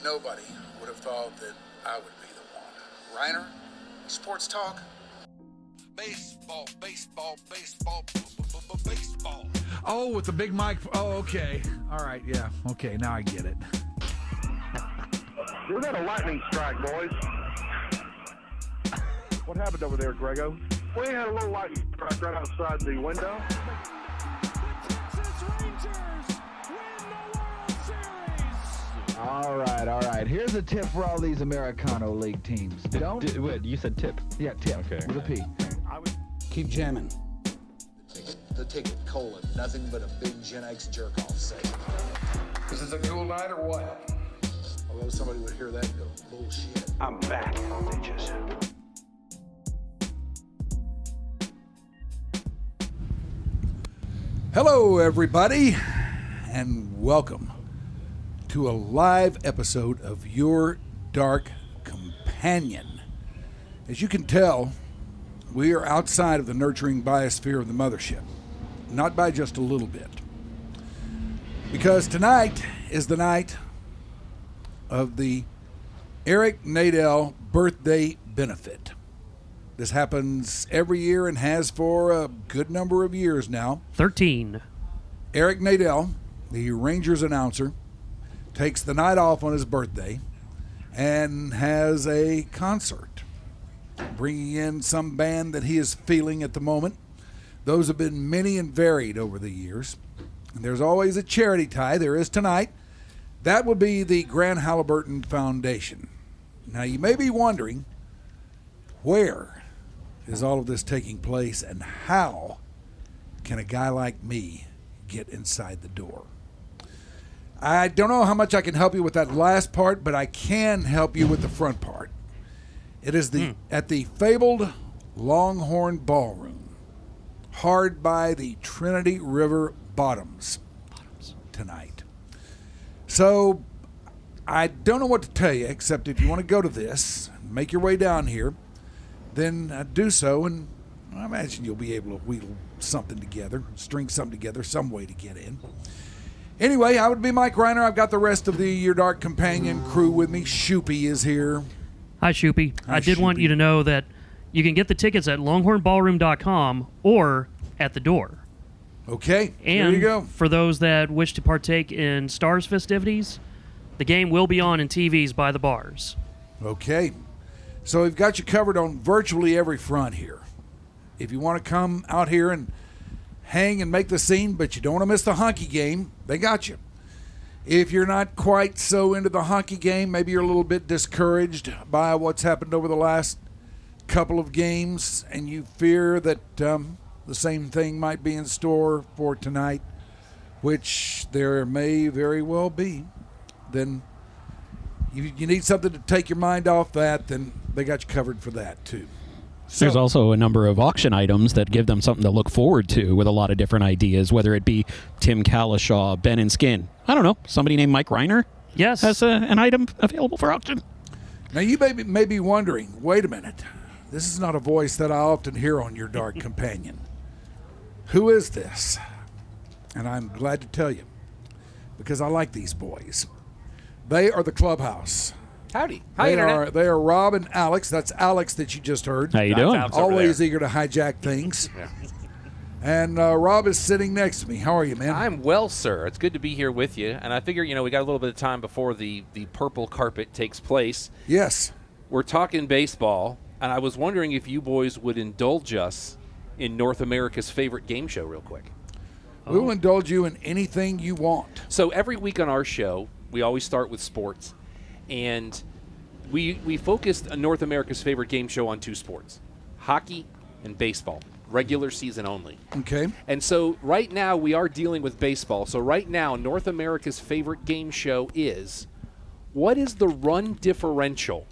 Nobody would have thought that I would be the one. Rhyner, sports talk. Baseball, baseball, baseball, baseball. Oh, with the big mic. Oh, okay. All right, yeah. Okay, now I get it. We got a lightning strike, boys. What happened over there, Grego? We had a little lightning strike right outside the window. The Texas Rangers win the World Series. All right. Here's a tip for all these Americano League teams. Wait, you said tip? Yeah, tip. Okay. With a P. Keep jamming. The ticket, nothing but a big Gen X jerk-off sake. This is a cool night or what? Although somebody would hear that and go, bullshit. I'm back, bitches. Hello, everybody, and welcome to a live episode of Your Dark Companion. As you can tell, we are outside of the nurturing biosphere of the mothership, not by just a little bit. Because tonight is the night of the Eric Nadel birthday benefit. This happens every year and has for a good number of years now. 13. Eric Nadel, the Rangers announcer, takes the night off on his birthday and has a concert, bringing in some band that he is feeling at the moment. Those have been many and varied over the years. And there's always a charity tie. There is tonight. That would be the Grant Halliburton Foundation. Now, you may be wondering, where is all of this taking place and how can a guy like me get inside the door? I don't know how much I can help you with that last part, but I can help you with the front part. It is at the fabled Longhorn Ballroom, hard by the Trinity River Bottoms tonight. So I don't know what to tell you, except if you want to go to this, make your way down here, then do so, and I imagine you'll be able to wheedle something together, string something together, some way to get in. Anyway, I would be Mike Rhyner. I've got the rest of the Your Dark Companion crew with me. Shoopy is here. Hi, Shoopy. Hi, I did want Shoopy. you to know that you can get the tickets at longhornballroom.com or at the door. Okay, And there you go. for those that wish to partake in Stars festivities, the game will be on in TVs by the bars. Okay, so we've got you covered on virtually every front here. If you want to come out here and hang and make the scene, but you don't want to miss the hockey game, they got you. If you're not quite so into the hockey game, maybe you're a little bit discouraged by what's happened over the last couple of games, and you fear that the same thing might be in store for tonight, which there may very well be, then you need something to take your mind off that, then they got you covered for that too. So, There's also a number of auction items that give them something to look forward to with a lot of different ideas, whether it be Tim Calishaw, Ben and Skin. I don't know. Somebody named Mike Rhyner Yes. has an item available for auction. now you may be wondering, wait a minute, this is not a voice that I often hear on Your Dark Companion. Who is this? And I'm glad to tell you, because I like these boys. They are the Clubhouse. Howdy. Hi, Internet. They are Rob and Alex. That's Alex that you just heard. How you doing? Alex over Always eager to hijack things. Yeah. And Rob is sitting next to me. How are you, man? I'm well, sir. It's good to be here with you. And I figure, we got a little bit of time before the purple carpet takes place. Yes. We're talking baseball, and I was wondering if you boys would indulge us in North America's favorite game show real quick. We will indulge you in anything you want. So every week on our show, we always start with sports. And we focused on North America's favorite game show on two sports, hockey and baseball, regular season only. Okay. And so right now we are dealing with baseball. So right now, North America's favorite game show is, what is the run differential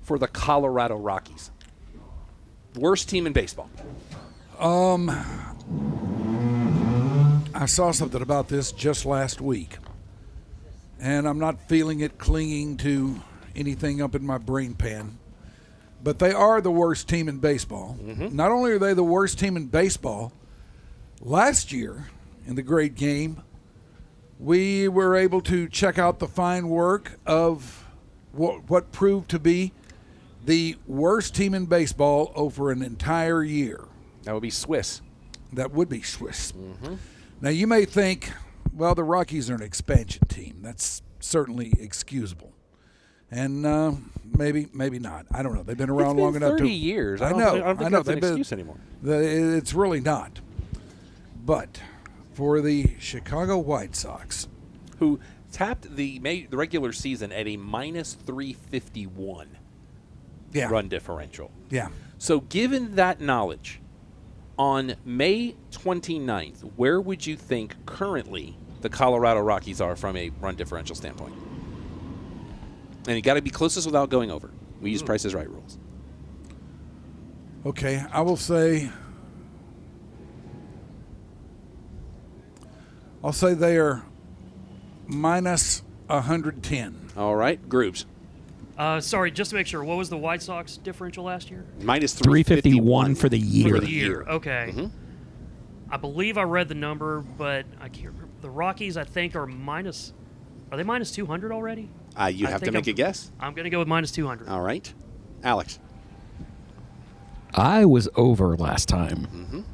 for the Colorado Rockies? Worst team in baseball. I saw something about this just last week, and I'm not feeling it clinging to anything up in my brain pan. But they are the worst team in baseball. Mm-hmm. Not only are they the worst team in baseball, last year in the great game, we were able to check out the fine work of what proved to be the worst team in baseball over an entire year. That would be Swiss. That would be Swiss. Now, you may think, well, the Rockies are an expansion team. That's certainly excusable. And maybe not. I don't know. They've been around long enough. 30 years. I know. I don't think that's an excuse anymore. It's really not. But for the Chicago White Sox, who tapped the regular season at a minus 351 run differential. Yeah. So given that knowledge, on May 29th, where would you think currently the Colorado Rockies are from a run differential standpoint? And you got to be closest without going over. We use Price is Right rules. Okay, I will say they are minus 110. All right, Grooves. Sorry, just to make sure, what was the White Sox differential last year? Minus 351 for the year. For the year, okay. I believe I read the number, but I can't remember. The Rockies, I think, are they minus 200 already? You have to make a guess. I'm going to go with minus 200. All right. Alex. I was over last time.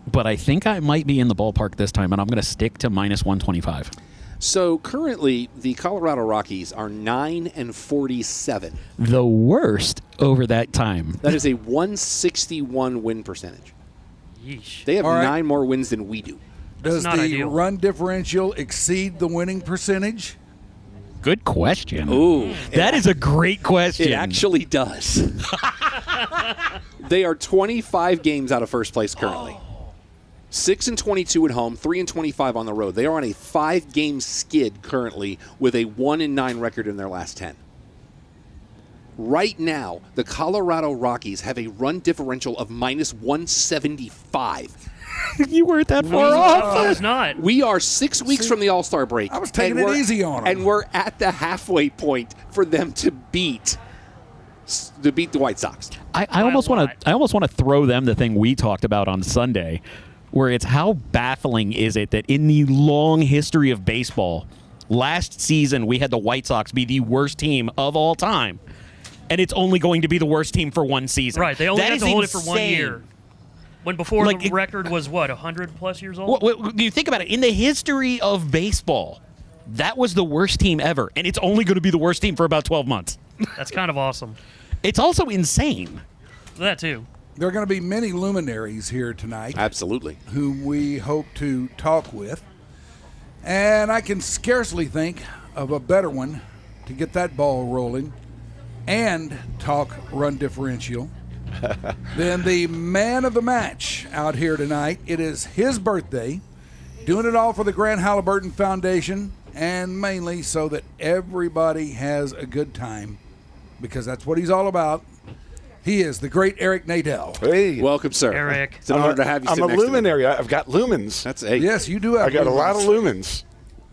But I think I might be in the ballpark this time, and I'm going to stick to minus 125. So currently, the Colorado Rockies are 9-47. The worst over that time. That is a 161 win percentage. Yeesh. They have All right. 9 more wins than we do. Does not the ideal. run differential exceed the winning percentage? Good question. Ooh. That is a great question. It actually does. They are 25 games out of first place currently. 6-22 at home, 3-25 on the road. They are on a 5-game skid currently with a 1-9 record in their last 10. Right now, the Colorado Rockies have a run differential of minus 175. You weren't that far off. I was not. We are 6 weeks from the All-Star break. I was taking and it we're- easy on them. And we're at the halfway point for them to beat the White Sox. I almost want to throw them the thing we talked about on Sunday, where it's how baffling is it that in the long history of baseball, last season we had the White Sox be the worst team of all time, and it's only going to be the worst team for one season. Right, they only That had is to hold it for 1 insane. year. When before the record was, 100-plus years old? Well, you think about it. In the history of baseball, that was the worst team ever, and it's only going to be the worst team for about 12 months. That's kind of awesome. It's also insane. That, too. There are going to be many luminaries here tonight. Absolutely. Whom we hope to talk with. And I can scarcely think of a better one to get that ball rolling and talk run differential than the man of the match out here tonight. It is his birthday, doing it all for the Grant Halliburton Foundation, and mainly so that everybody has a good time, because that's what he's all about. He is the great Eric Nadel. Hey. Welcome, sir. Eric. It's an honor to have you I'm sit a next to me. luminary. I've got lumens. That's a Yes, you do have I got a lot of lumens. lumens.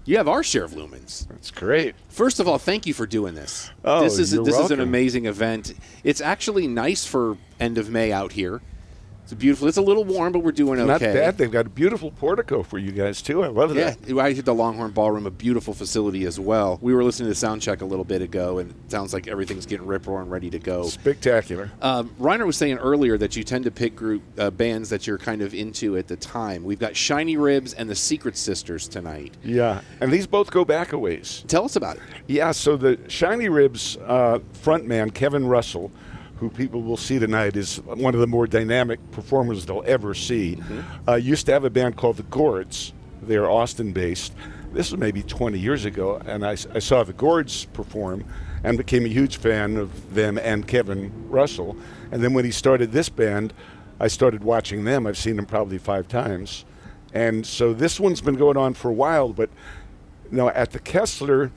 You have our share of lumens. That's great. First of all, thank you for doing this. Oh, this is you're an welcome. amazing event. It's actually nice for end of May out here. It's beautiful. It's a little warm, but we're doing okay. Not bad. They've got a beautiful portico for you guys, too. I love Yeah, that. I hit the Longhorn Ballroom, a beautiful facility as well. We were listening to sound check a little bit ago, and it sounds like everything's getting rip-roaring ready to go. Spectacular. Rhyner was saying earlier that you tend to pick bands that you're kind of into at the time. We've got Shiny Ribs and the Secret Sisters tonight. Yeah, and these both go back a ways. Tell us about it. Yeah, so the Shiny Ribs frontman, Kevin Russell, who people will see tonight, is one of the more dynamic performers they'll ever see. Used to have a band called the Gourds. They're Austin-based. This was maybe 20 years ago, and I saw the Gourds perform and became a huge fan of them and Kevin Russell. And then when he started this band, I started watching them. I've seen them probably 5 times. And so this one's been going on for a while, but at the Kessler,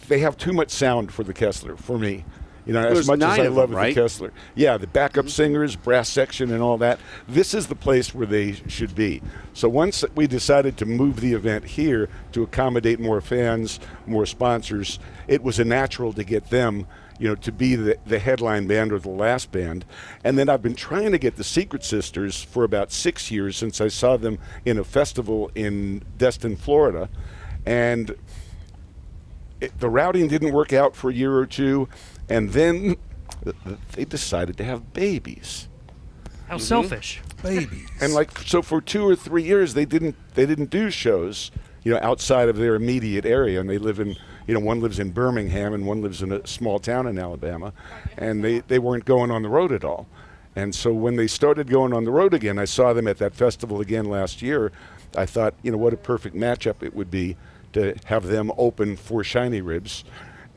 they have too much sound for the Kessler, for me. You know, There's as much as 9 I of love them, the right? Kessler. Yeah, the backup singers, brass section, and all that. This is the place where they should be. So once we decided to move the event here to accommodate more fans, more sponsors, it was a natural to get them, you know, to be the headline band or the last band. And then I've been trying to get the Secret Sisters for about 6 years since I saw them in a festival in Destin, Florida. And the routing didn't work out for a year or two. And then they decided to have babies. How selfish. Babies. And so for 2 or 3 years they didn't do shows, you know, outside of their immediate area. And they live in, you know, one lives in Birmingham and one lives in a small town in Alabama, and they weren't going on the road at all. And so when they started going on the road again, I saw them at that festival again last year. I thought, you know, what a perfect matchup it would be to have them open for Shiny Ribs.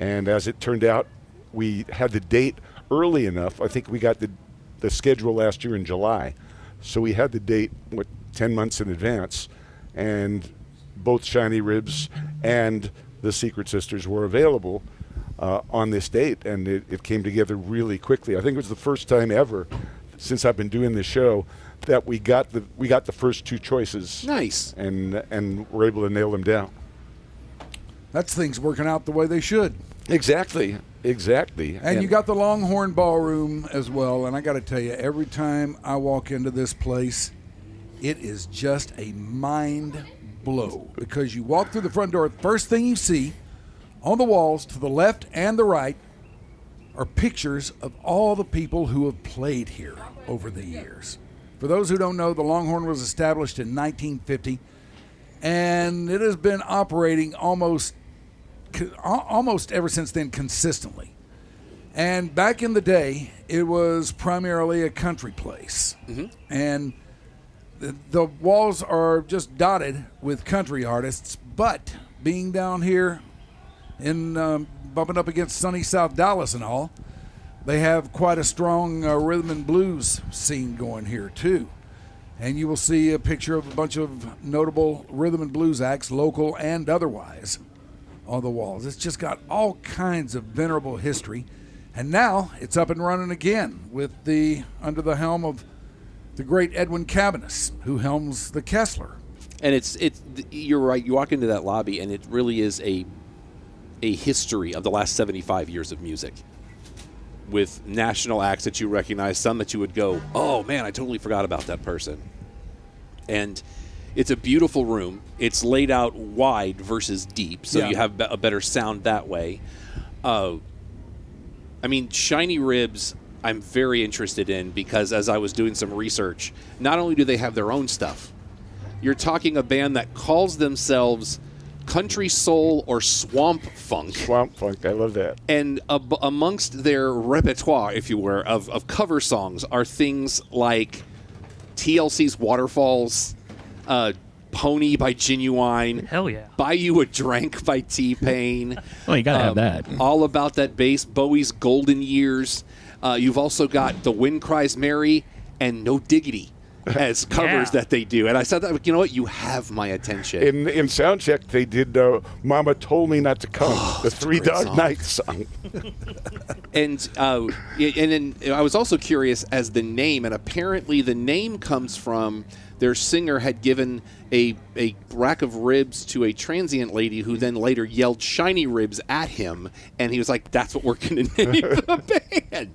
And as it turned out, we had the date early enough. I think we got the schedule last year in July. So we had the date, 10 months in advance. And both Shiny Ribs and the Secret Sisters were available on this date. And it came together really quickly. I think it was the first time ever since I've been doing this show that we got the first 2 choices. Nice. And were able to nail them down. That's things working out the way they should. Exactly. And you got the Longhorn Ballroom as well. And I got to tell you, every time I walk into this place, it is just a mind blow. Because you walk through the front door, the first thing you see on the walls to the left and the right are pictures of all the people who have played here over the years. For those who don't know, the Longhorn was established in 1950, and it has been operating almost ever since then consistently. And back in the day, it was primarily a country place. Mm-hmm. And the walls are just dotted with country artists, but being down here in bumping up against sunny South Dallas and all, they have quite a strong rhythm and blues scene going here too. And you will see a picture of a bunch of notable rhythm and blues acts, local and otherwise, on the walls. It's just got all kinds of venerable history. And now it's up and running again with under the helm of the great Edwin Cabanis, who helms the Kessler. And it's you're right. You walk into that lobby, and it really is a history of the last 75 years of music, with national acts that you recognize, some that you would go, oh man, I totally forgot about that person. And it's a beautiful room. It's laid out wide versus deep, so you have a better sound that way. I mean, Shiny Ribs, I'm very interested in, because as I was doing some research, not only do they have their own stuff, you're talking a band that calls themselves country soul or swamp funk. Swamp funk, I love that. And amongst their repertoire, if you were, of cover songs are things like TLC's Waterfalls, Pony by Genuine. Hell yeah. Buy You a Drink by T-Pain. Well, you got to have that. All About That Bass, Bowie's Golden Years. You've also got The Wind Cries Mary and No Diggity as covers that they do. And I said that, you know what? You have my attention. In Soundcheck, they did Mama Told Me Not to Come, the Three Dog Night song. And then I was also curious as the name, and apparently the name comes from their singer had given a rack of ribs to a transient lady who then later yelled Shiny Ribs at him, and he was like, that's what we're going to name the band.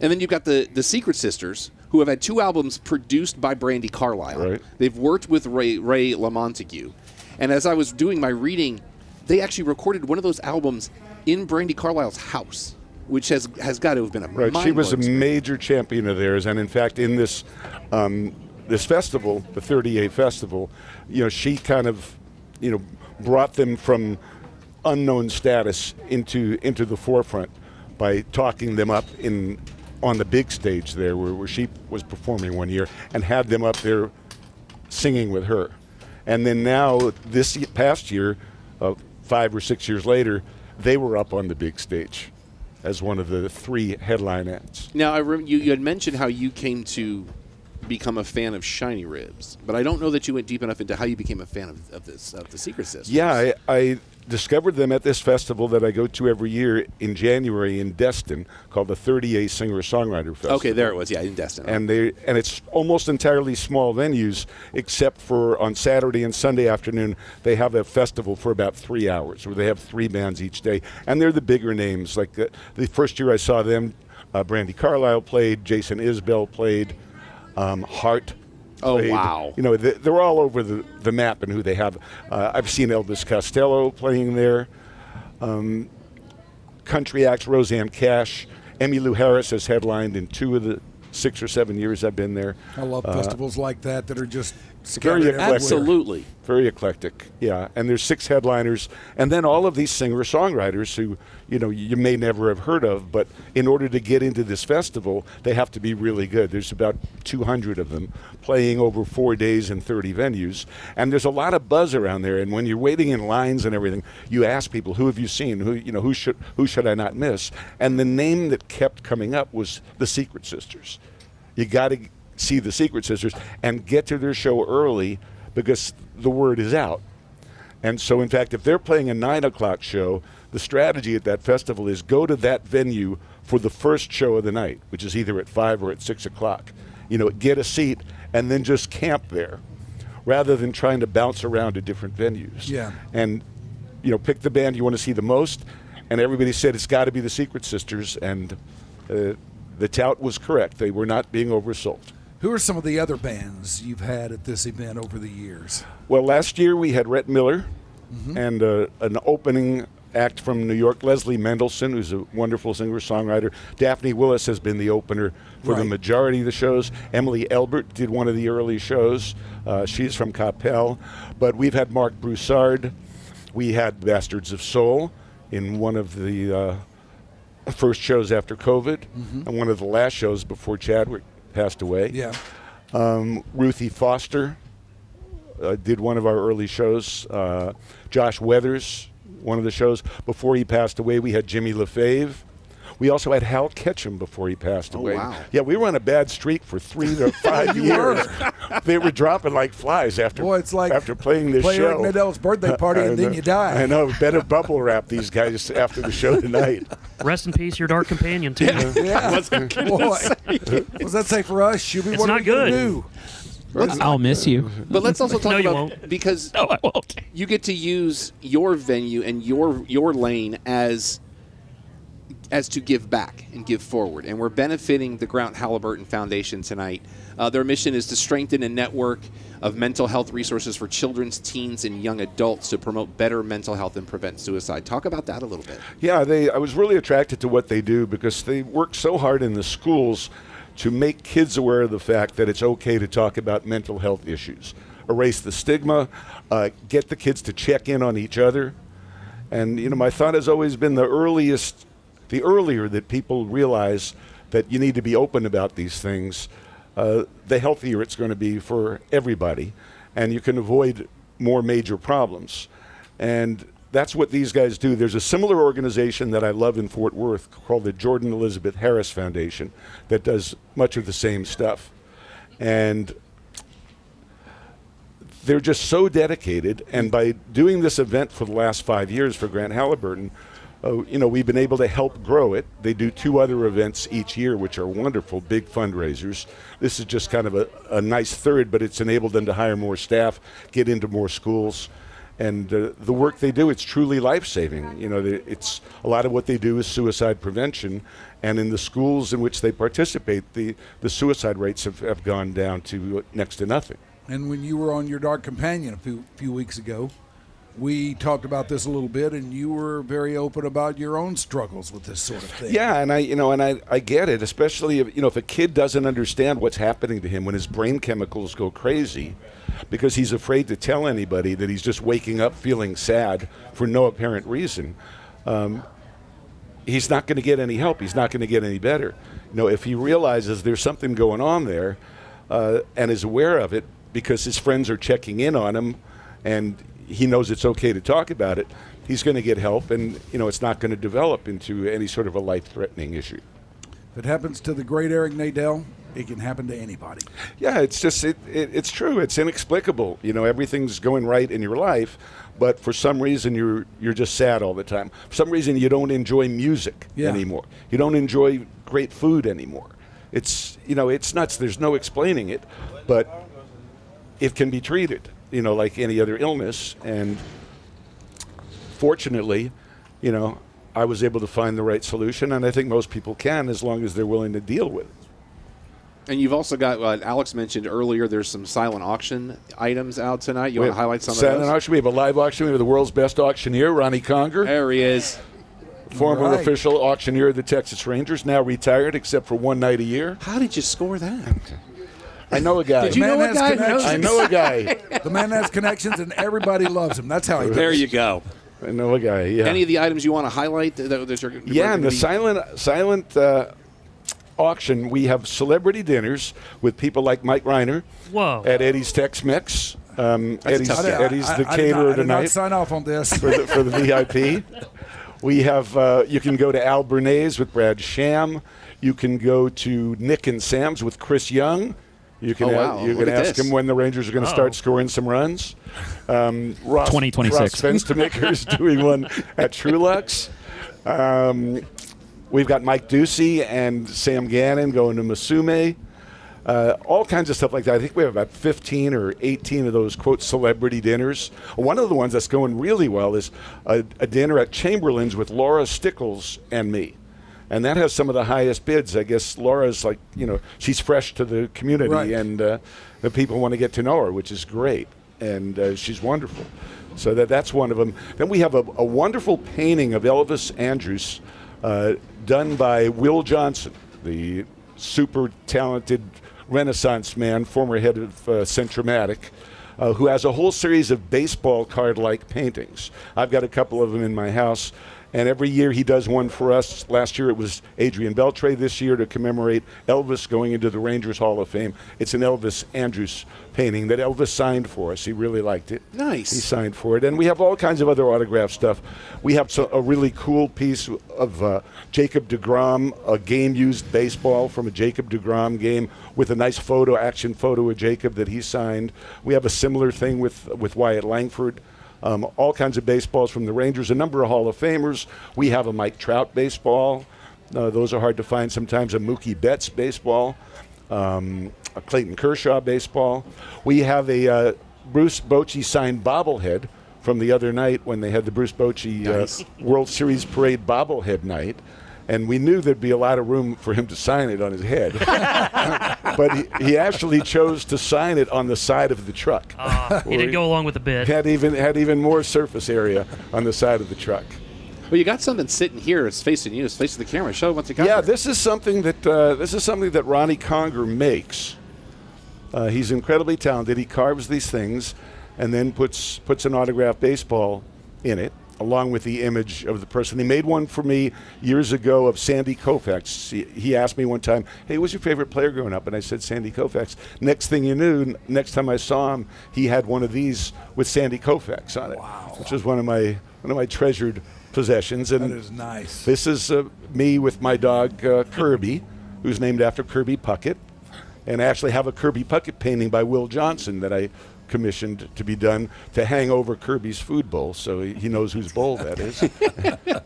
And then you've got the Secret Sisters, who have had 2 albums produced by Brandy Carlisle. Right. They've worked with Ray LaMontague. And as I was doing my reading, they actually recorded one of those albums in Brandy Carlisle's house, which has got to have been a right. She was a major champion of theirs, and in fact, in this this festival, the 38 Festival, you know, she kind of, you know, brought them from unknown status into the forefront by talking them up on the big stage there, where she was performing one year, and had them up there singing with her. And then now, this past year, 5 or 6 years later, they were up on the big stage as one of the 3 headline acts. Now, you had mentioned how you came to become a fan of Shiny Ribs, but I don't know that you went deep enough into how you became a fan of the Secret Sisters. Yeah, I discovered them at this festival that I go to every year in January in Destin, called the 30A Singer-Songwriter Festival. Okay, there it was. Yeah, in Destin. And it's almost entirely small venues, except for on Saturday and Sunday afternoon, they have a festival for about 3 hours, where they have 3 bands each day. And they're the bigger names. Like the first year I saw them, Brandy Carlisle played, Jason Isbell played, Hart. Oh, played. wow. You know, they're all over the map and who they have. I've seen Elvis Costello playing there. Country acts, Roseanne Cash. Emmylou Harris has headlined in 2 of the 6 or 7 years I've been there. I love festivals like that are just very scattered eclectic. Absolutely. Very eclectic, yeah. And there's 6 headliners, and then all of these singer-songwriters who, you may never have heard of, but in order to get into this festival, they have to be really good. There's about 200 of them playing over 4 days in 30 venues, and there's a lot of buzz around there. And when you're waiting in lines and everything, you ask people, who have you seen? Who should I not miss? And the name that kept coming up was the Secret Sisters. You got to see the Secret Sisters and get to their show early, because the word is out. And so, in fact, if they're playing a 9 o'clock show, the strategy at that festival is go to that venue for the first show of the night, which is either at 5 or at 6 o'clock. Get a seat and then just camp there, rather than trying to bounce around to different venues. Yeah. And, pick the band you want to see the most. And everybody said it's got to be the Secret Sisters, and the tout was correct. They were not being oversold. Who are some of the other bands you've had at this event over the years? Well, last year we had Rhett Miller and an opening act from New York, Leslie Mendelson, who's a wonderful singer-songwriter. Daphne Willis has been the opener for the majority of the shows. Emily Elbert did one of the early shows. She's from Capel. But we've had Mark Broussard. We had Bastards of Soul in one of the first shows after COVID, and one of the last shows before Chadwick passed away. Yeah. Ruthie Foster did one of our early shows. Josh Weathers, one of the shows. Before he passed away, we had Jimmy LaFave. We also had Hal Ketchum before he passed away. Wow. Yeah, we were on a bad streak for 3 to 5 years. They were dropping like flies after playing this show. Like Nadel's birthday party and then you die. I know. Better bubble wrap these guys after the show tonight. Rest in peace, your dark companion, too. Yeah. Boy, what's that say for us? Shuby? It's What not are we gonna good. do? I'll miss you. But let's also talk No, you about, won't. because No, I won't. you get to use your venue and your lane as to give back and give forward. And we're benefiting the Grant Halliburton Foundation tonight. Their mission is to strengthen a network of mental health resources for children, teens, and young adults to promote better mental health and prevent suicide. Talk about that a little bit. Yeah, I was really attracted to what they do, because they work so hard in the schools to make kids aware of the fact that it's okay to talk about mental health issues. Erase the stigma, get the kids to check in on each other. And, my thought has always been the earlier that people realize that you need to be open about these things, the healthier it's going to be for everybody, and you can avoid more major problems. And that's what these guys do. There's a similar organization that I love in Fort Worth called the Jordan Elizabeth Harris Foundation that does much of the same stuff. And they're just so dedicated, and by doing this event for the last 5 years for Grant Halliburton, we've been able to help grow it. They do 2 other events each year, which are wonderful, big fundraisers. This is just kind of a nice third, but it's enabled them to hire more staff, get into more schools. And the work they do, it's truly life-saving. It's a lot of what they do is suicide prevention. And in the schools in which they participate, the suicide rates have gone down to next to nothing. And when you were on your Dark Companion a few weeks ago, we talked about this a little bit, and you were very open about your own struggles with this sort of thing. Yeah, and I get it, especially if a kid doesn't understand what's happening to him when his brain chemicals go crazy, because he's afraid to tell anybody that he's just waking up feeling sad for no apparent reason. He's not going to get any help. He's not going to get any better. If he realizes there's something going on there and is aware of it because his friends are checking in on him, and he knows it's okay to talk about it, he's going to get help, and it's not going to develop into any sort of a life-threatening issue. If it happens to the great Eric Nadel, it can happen to anybody. Yeah, it's just it's true. It's inexplicable. Everything's going right in your life, but for some reason you're just sad all the time. For some reason you don't enjoy music anymore. You don't enjoy great food anymore. It's it's nuts. There's no explaining it, but it can be treated, like any other illness. And fortunately, I was able to find the right solution, and I think most people can as long as they're willing to deal with it. And you've also got what Alex mentioned earlier. There's some silent auction items out tonight. You want to highlight some of those? Silent auction. We have a live auction. We have the world's best auctioneer, Ronnie Conger. There he is. Former official auctioneer of the Texas Rangers, now retired except for one night a year. How did you score that? I know a guy. Did you know a guy? I know a guy. The man has connections, and everybody loves him. That's how he does. There you go. I know a guy, yeah. Any of the items you want to highlight? Yeah, in the silent auction, we have celebrity dinners with people like Mike Rhyner. Whoa. At Eddie's Tex-Mex. Eddie's the caterer I did tonight. not sign off on this. For the VIP. We have, you can go to Al Bernays with Brad Sham. You can go to Nick and Sam's with Chris Young. You can ask him when the Rangers are going to start scoring some runs. Ross 2026. Ross Fenstermaker is doing one at Trulux. We've got Mike Ducey and Sam Gannon going to Masume. All kinds of stuff like that. I think we have about 15 or 18 of those, quote, celebrity dinners. One of the ones that's going really well is a dinner at Chamberlain's with Laura Stickles and me. And that has some of the highest bids. I guess Laura's like, she's fresh to the community, and the people want to get to know her, which is great. And she's wonderful. So that's one of them. Then we have a wonderful painting of Elvis Andrus done by Will Johnson, the super talented Renaissance man, former head of Centromatic, who has a whole series of baseball card-like paintings. I've got a couple of them in my house. And every year he does one for us. Last year it was Adrian Beltre. This year to commemorate Elvis going into the Rangers Hall of Fame. It's an Elvis Andrus painting that Elvis signed for us. He really liked it. Nice. He signed for it. And we have all kinds of other autograph stuff. We have a really cool piece of Jacob deGrom, a game-used baseball from a Jacob deGrom game with a nice action photo of Jacob that he signed. We have a similar thing with Wyatt Langford. All kinds of baseballs from the Rangers, a number of Hall of Famers. We have a Mike Trout baseball. Those are hard to find sometimes. A Mookie Betts baseball, a Clayton Kershaw baseball. We have a Bruce Bochy signed bobblehead from the other night when they had the Bruce Bochy World Series Parade bobblehead night. And we knew there'd be a lot of room for him to sign it on his head. But he actually chose to sign it on the side of the truck. He didn't go along with the bid. Had even more surface area on the side of the truck. Well, you got something sitting here. It's facing you. It's facing the camera. Show what you got. Yeah, there. this is something that Ronnie Conger makes. He's incredibly talented. He carves these things and then puts an autographed baseball in it, along with the image of the person. He made one for me years ago of Sandy Koufax. He asked me one time, hey, who was your favorite player growing up? And I said, Sandy Koufax. Next thing you knew, next time I saw him, he had one of these with Sandy Koufax on it, which is one of my treasured possessions. And that is nice. This is me with my dog, Kirby, who's named after Kirby Puckett. And I actually have a Kirby Puckett painting by Will Johnson that I commissioned to be done to hang over Kirby's food bowl, so he knows whose bowl that is.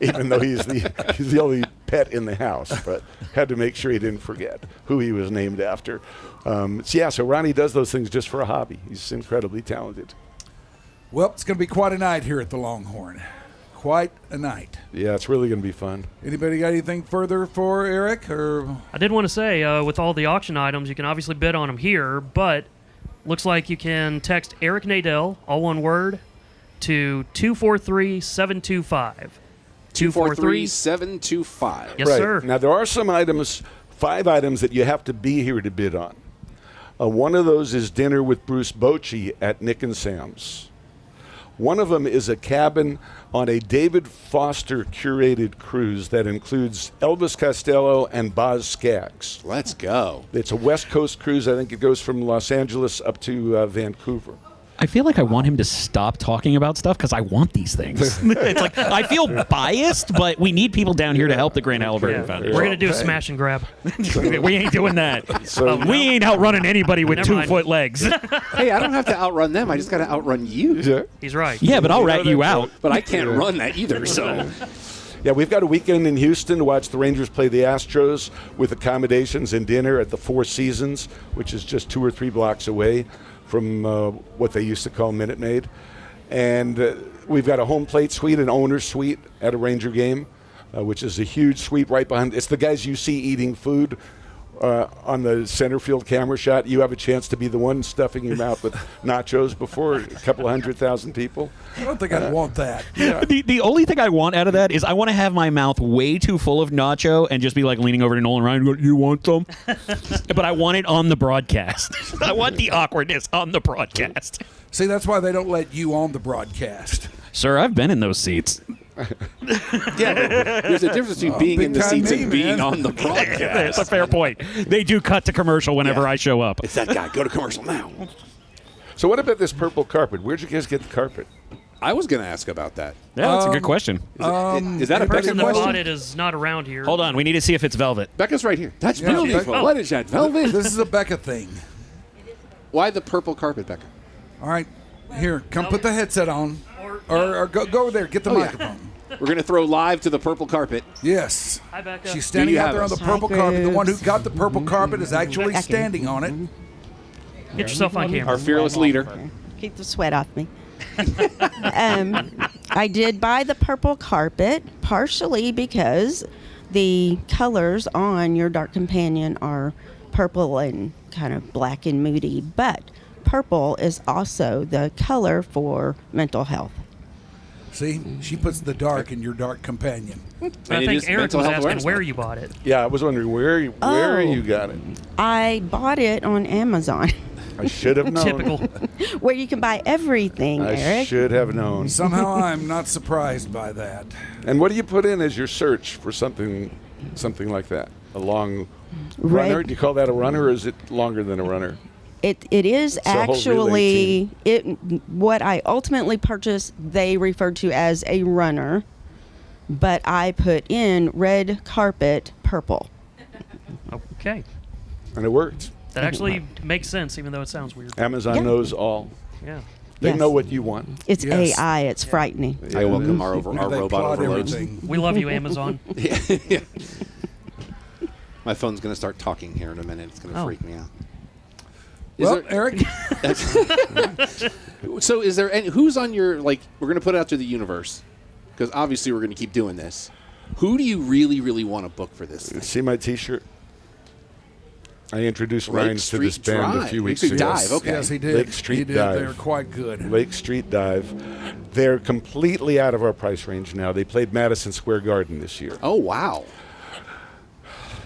Even though he's the only pet in the house, but had to make sure he didn't forget who he was named after. So Ronnie does those things just for a hobby. He's incredibly talented. Well, it's going to be quite a night here at the Longhorn. Quite a night. Yeah, it's really going to be fun. Anybody got anything further for Eric? Or I did want to say, with all the auction items, you can obviously bid on them here, but looks like you can text Eric Nadel, all one word, to 243-725. 243-725. Yes, sir. Now, there are some items, 5 items that you have to be here to bid on. One of those is dinner with Bruce Bochy at Nick and Sam's. One of them is a cabin on a David Foster curated cruise that includes Elvis Costello and Boz Scaggs. Let's go. It's a West Coast cruise. I think it goes from Los Angeles up to Vancouver. I feel like I want him to stop talking about stuff because I want these things. It's like I feel biased, but we need people down here to help the Grant Halliburton Foundation. We're going to do a smash and grab. We ain't doing that. So we ain't outrunning anybody with Never mind. 2-foot legs. Hey, I don't have to outrun them. I just got to outrun you. Yeah. He's right. Yeah, but I'll rat you out. But I can't run that either, so. Yeah, we've got a weekend in Houston to watch the Rangers play the Astros with accommodations and dinner at the Four Seasons, which is just 2 or 3 blocks away from what they used to call Minute Maid. And we've got a home plate suite, an owner's suite at a Ranger game, which is a huge suite right behind. It's the guys you see eating food on the center field camera shot. You have a chance to be the one stuffing your mouth with nachos before a couple 100,000 people. I don't think I'd want that. The only thing I want out of that is I want to have my mouth way too full of nacho and just be like leaning over to Nolan Ryan, go, you want some? But I want it on the broadcast. I want the awkwardness on the broadcast. See, that's why they don't let you on the broadcast. Sir, I've been in those seats. Yeah, there's a difference between being in the big-time seats me, and being man. on the That's broadcast. a fair point. They do cut to commercial whenever I show up. It's that guy. Go to commercial now. So what about this purple carpet? Where'd you guys get the carpet? I was going to ask about that. Yeah, that's a good question. Is that a The person Becca that question? bought it is not around here. Hold on, we need to see if it's velvet. Becca's right here. That's Yeah, beautiful. Becca- What is that, velvet? This is a Becca thing. Why the purple carpet, Becca? All right, here, come put the headset on. Or go over there, get the Oh, yeah. microphone. We're going to throw live to the purple carpet. Yes. Hi, Becca. She's standing you out have there on us? the purple Hi, carpet. The one who Chris. got the purple carpet is actually standing on it. Get yourself on camera. Our fearless leader. Keep the sweat off me. I did buy the purple carpet partially because the colors on your Dark Companion are purple and kind of black and moody, but purple is also the color for mental health. See, she puts the dark in your Dark Companion. I And it think is Eric Mental was Health asking Awareness where Month. you bought it. Yeah, I was wondering where you got it. I bought it on Amazon, I should have known. Typical. where you can buy everything, I Eric. should have known. Somehow I'm not surprised by that. And what do you put in as your search for something like that? A long Red- runner? Do you call that a runner, or is it longer than a runner? It is a whole relay actually what I ultimately purchased. They referred to as a runner, but I put in red carpet purple. Okay. And it worked. That actually makes sense, even though it sounds weird. Amazon Yeah. knows all. Yeah. They Yes. know what you want. It's Yes. AI. It's frightening. I welcome our They robot plot overloads. everything. We love you, Amazon. Yeah. My phone's going to start talking here in a minute. It's going to Oh. freak me out. Well, Eric, So is there any, who's on your, like, we're going to put it out to the universe, because obviously we're going to keep doing this. Who do you really, really want to book for this thing? See my T-shirt? I introduced Lake Ryan to this Street band Drive. a few Lake weeks Street ago. Dive, okay. yes, he did. Lake Street he did. Dive. They were quite good. Lake Street Dive. They're completely out of our price range now. They played Madison Square Garden this year. Oh, wow.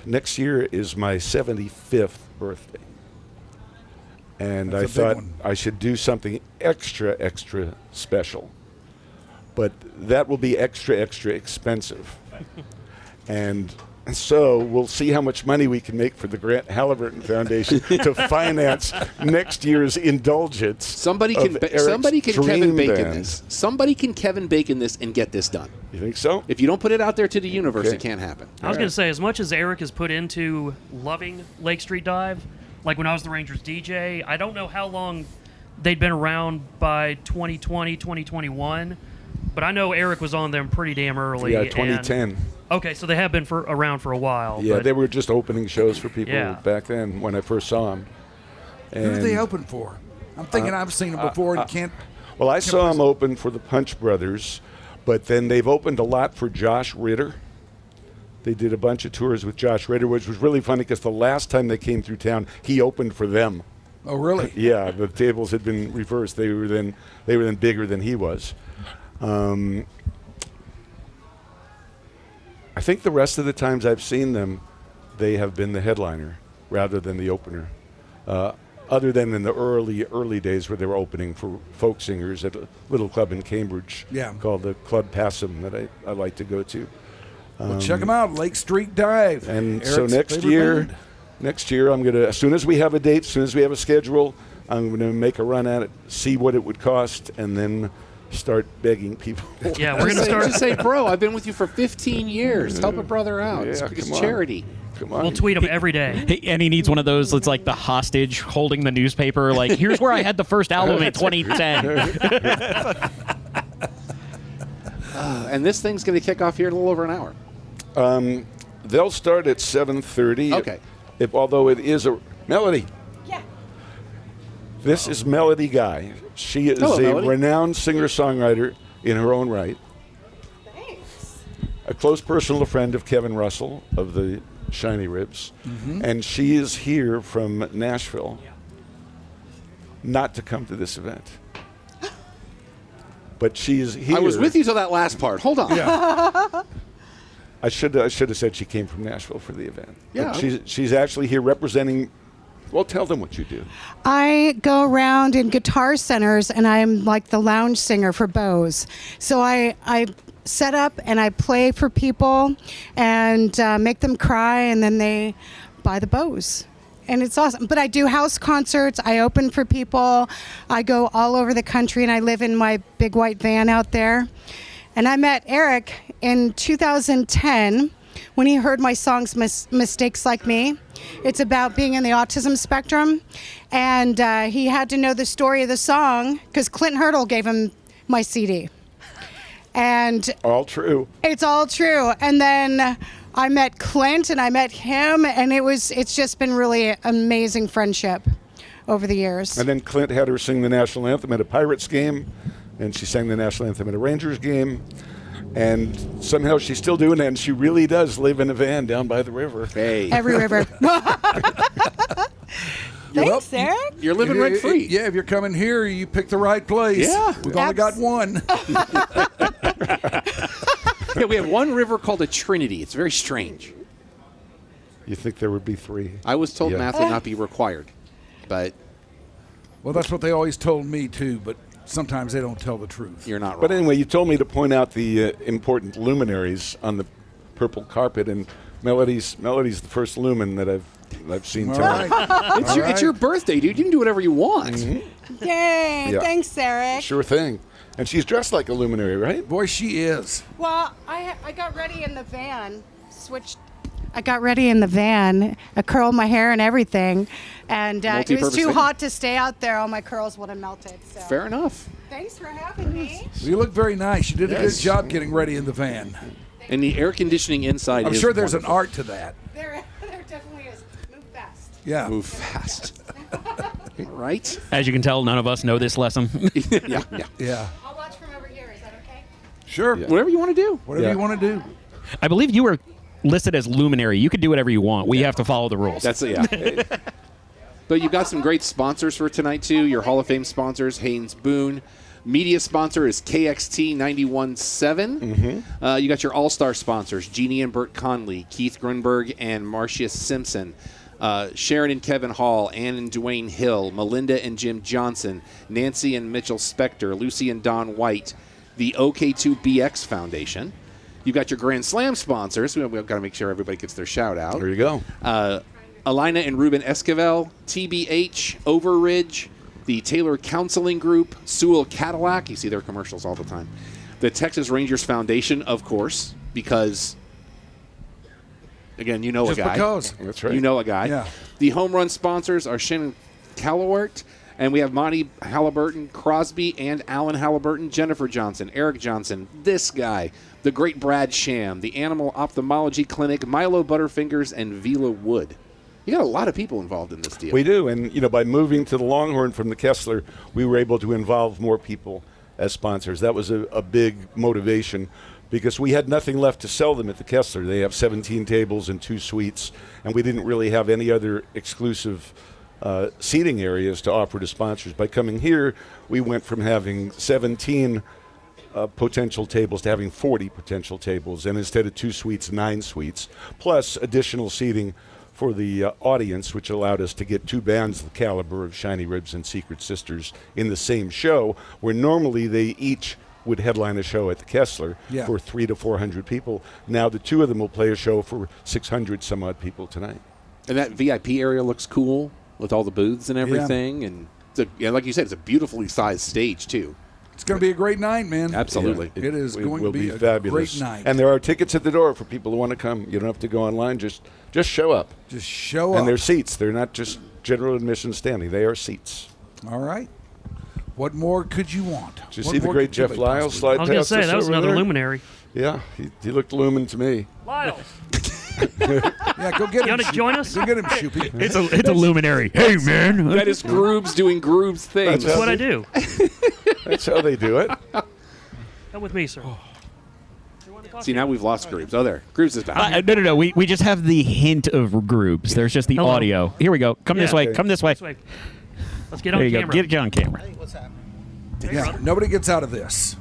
Next year is my 75th birthday. And That's I a big thought one. I should do something extra special. But that will be extra expensive. And so we'll see how much money we can make for the Grant Halliburton Foundation to finance next year's indulgence. Somebody of can Eric's somebody can Kevin dream Bacon band. this. Somebody can Kevin Bacon this and get this done. You think so? If you don't put it out there to the universe, Okay. it can't happen. I was going to say, as much as Eric has put into loving Lake Street Dive, like when I was the Rangers DJ, I don't know how long they'd been around by 2020, 2021, but I know Eric was on them pretty damn early. Yeah, and- 2010. okay, so they have been around for a while. Yeah, but they were just opening shows for people Yeah. back then when I first saw them. Who did they open for? I'm thinking I've seen them before and can't. Well, I saw them open for the Punch Brothers, but then they've opened a lot for Josh Ritter. They did a bunch of tours with Josh Ritter, which was really funny because the last time they came through town, he opened for them. Oh, really? Yeah, the tables had been reversed. They were then bigger than he was. I think the rest of the times I've seen them, they have been the headliner rather than the opener. Other than in the early days where they were opening for folk singers at a little club in Cambridge called the Club Passum that I like to go to. Well, check them out, Lake Street Dive. And Eric's so next favorite year, band. I'm going to, as soon as we have a date, as soon as we have a schedule, I'm going to make a run at it, see what it would cost, and then start begging people. Yeah, we're going to start. Just say, bro, I've been with you for 15 years. Help a brother out. Yeah, It's come on. charity. Come on. We'll tweet them every day. Hey, and he needs one of those. It's like the hostage holding the newspaper. Like, here's where I had the first album in 2010. And this thing's going to kick off here in a little over an hour. They'll start at 7:30. Okay. Although it is a Melody. Yeah. This is Melody Guy. She is Hello, a Melody. renowned singer-songwriter in her own right. Thanks. A close personal friend of Kevin Russell of the Shiny Ribs. And she is here from Nashville not to come to this event. But she is here. I was with you till that last part. Hold on. Yeah. I should have said she came from Nashville for the event. Yeah. But she's actually here representing. Well, tell them what you do. I go around in guitar centers, and I'm like the lounge singer for Bose. So I set up and I play for people and make them cry, and then they buy the Bose. And it's awesome. But I do house concerts. I open for people. I go all over the country, and I live in my big white van out there. And I met Eric in 2010 when he heard my songs, Mistakes Like Me. It's about being in the autism spectrum. And he had to know the story of the song because Clint Hurdle gave him my CD. And All true. it's all true. And then I met Clint and I met him, and it's just been really amazing friendship over the years. And then Clint had her sing the national anthem at a Pirates game, and she sang the national anthem at a Rangers game. And somehow she's still doing that, and she really does live in a van down by the river. Hey. Every river. Thanks, Well, Eric. You're living rent free. Yeah, if you're coming here, you picked the right place. Yeah. We've only got one. Yeah, we have one river called a Trinity. It's very strange. You think there would be three? I was told Yeah. math would not be required, but Well, that's what they always told me, too, but sometimes they don't tell the truth. you're not wrong. But anyway, you told me to point out the important luminaries on the purple carpet, and Melody's the first lumen that I've seen All tonight. right. It's your birthday, dude. You can do whatever you want. Yay. Yeah. Thanks, Eric. Sure thing. And she's dressed like a luminary, right? Boy, she is. Well, I got ready in the van, I got ready in the van, I curled my hair and everything, and it was Multi-purpose too thing. hot to stay out there. All my curls would have melted. So. Fair enough. Thanks for having me. You look very nice. You did a good Yes. job getting ready in the van. And the air conditioning inside I'm is sure there's wonderful. an art to that. There definitely is. Move fast. Yeah. Move fast. Right? As you can tell, none of us know this lesson. Yeah. Yeah. I'll watch from over here. Is that okay? Sure. Whatever you want to do. Whatever Yeah. you want to do. I believe you were listed as luminary. You could do whatever you want. We have to follow the rules. That's it, yeah. But you've got some great sponsors for tonight, too. Your Hall of Fame sponsors, Haynes Boone. Media sponsor is KXT 91.7. You got your all-star sponsors, Jeannie and Bert Conley, Keith Grunberg, and Marcia Simpson. Sharon and Kevin Hall, Ann and Dwayne Hill, Melinda and Jim Johnson, Nancy and Mitchell Spector, Lucy and Don White, the OK2BX Foundation. You've got your Grand Slam sponsors. We've got to make sure everybody gets their shout out. There you go. Alina and Ruben Esquivel, TBH, Overridge, the Taylor Counseling Group, Sewell Cadillac. You see their commercials all the time. The Texas Rangers Foundation, of course, because, again, you know Just a guy. because. That's right. You know a guy. Yeah. The home run sponsors are Shannon Callawart, and we have Monty Halliburton, Crosby, and Alan Halliburton, Jennifer Johnson, Eric Johnson, this guy, the great Brad Sham, the Animal Ophthalmology Clinic, Milo Butterfingers, and Vila Wood. You got a lot of people involved in this deal. We do, and by moving to the Longhorn from the Kessler, we were able to involve more people as sponsors. That was a big motivation because we had nothing left to sell them at the Kessler. They have 17 tables and 2 suites, and we didn't really have any other exclusive seating areas to offer to sponsors. By coming here, we went from having 17 potential tables to having 40 potential tables, and instead of 2 suites, 9 suites, plus additional seating for the audience, which allowed us to get 2 bands the caliber of Shiny Ribs and Secret Sisters in the same show, where normally they each would headline a show at the Kessler for 300 to 400 people. Now the 2 of them will play a show for 600 some odd people tonight. And that VIP area looks cool with all the booths and everything, and like you said, it's a beautifully sized stage too. It's going to be a great night, man. Absolutely. It is going to be a fabulous. great night. And there are tickets at the door for people who want to come. You don't have to go online. Just show up. Just show up. And they're seats. They're not just general admission standing. They are seats. All right. What more could you want? Did you see the great Jeff Lyles slide past us? I was going to say, that was another there? luminary. Yeah, he looked lumen to me. Lyles. Yeah, go get him. You want to join us? Go get him, Shoopy. It's a luminary. Hey, man. That is Groobs doing Groobs things. That's what I do. That's how they do it. Come with me, sir. See, now we've lost Groobs. Oh, there. Groobs is back. No. We just have the hint of groups. There's just the Hello. audio. Here we go. Come this way. Come this way. Let's get on There you camera. go. Get on camera. What's happening? Yeah, nobody gets out of this.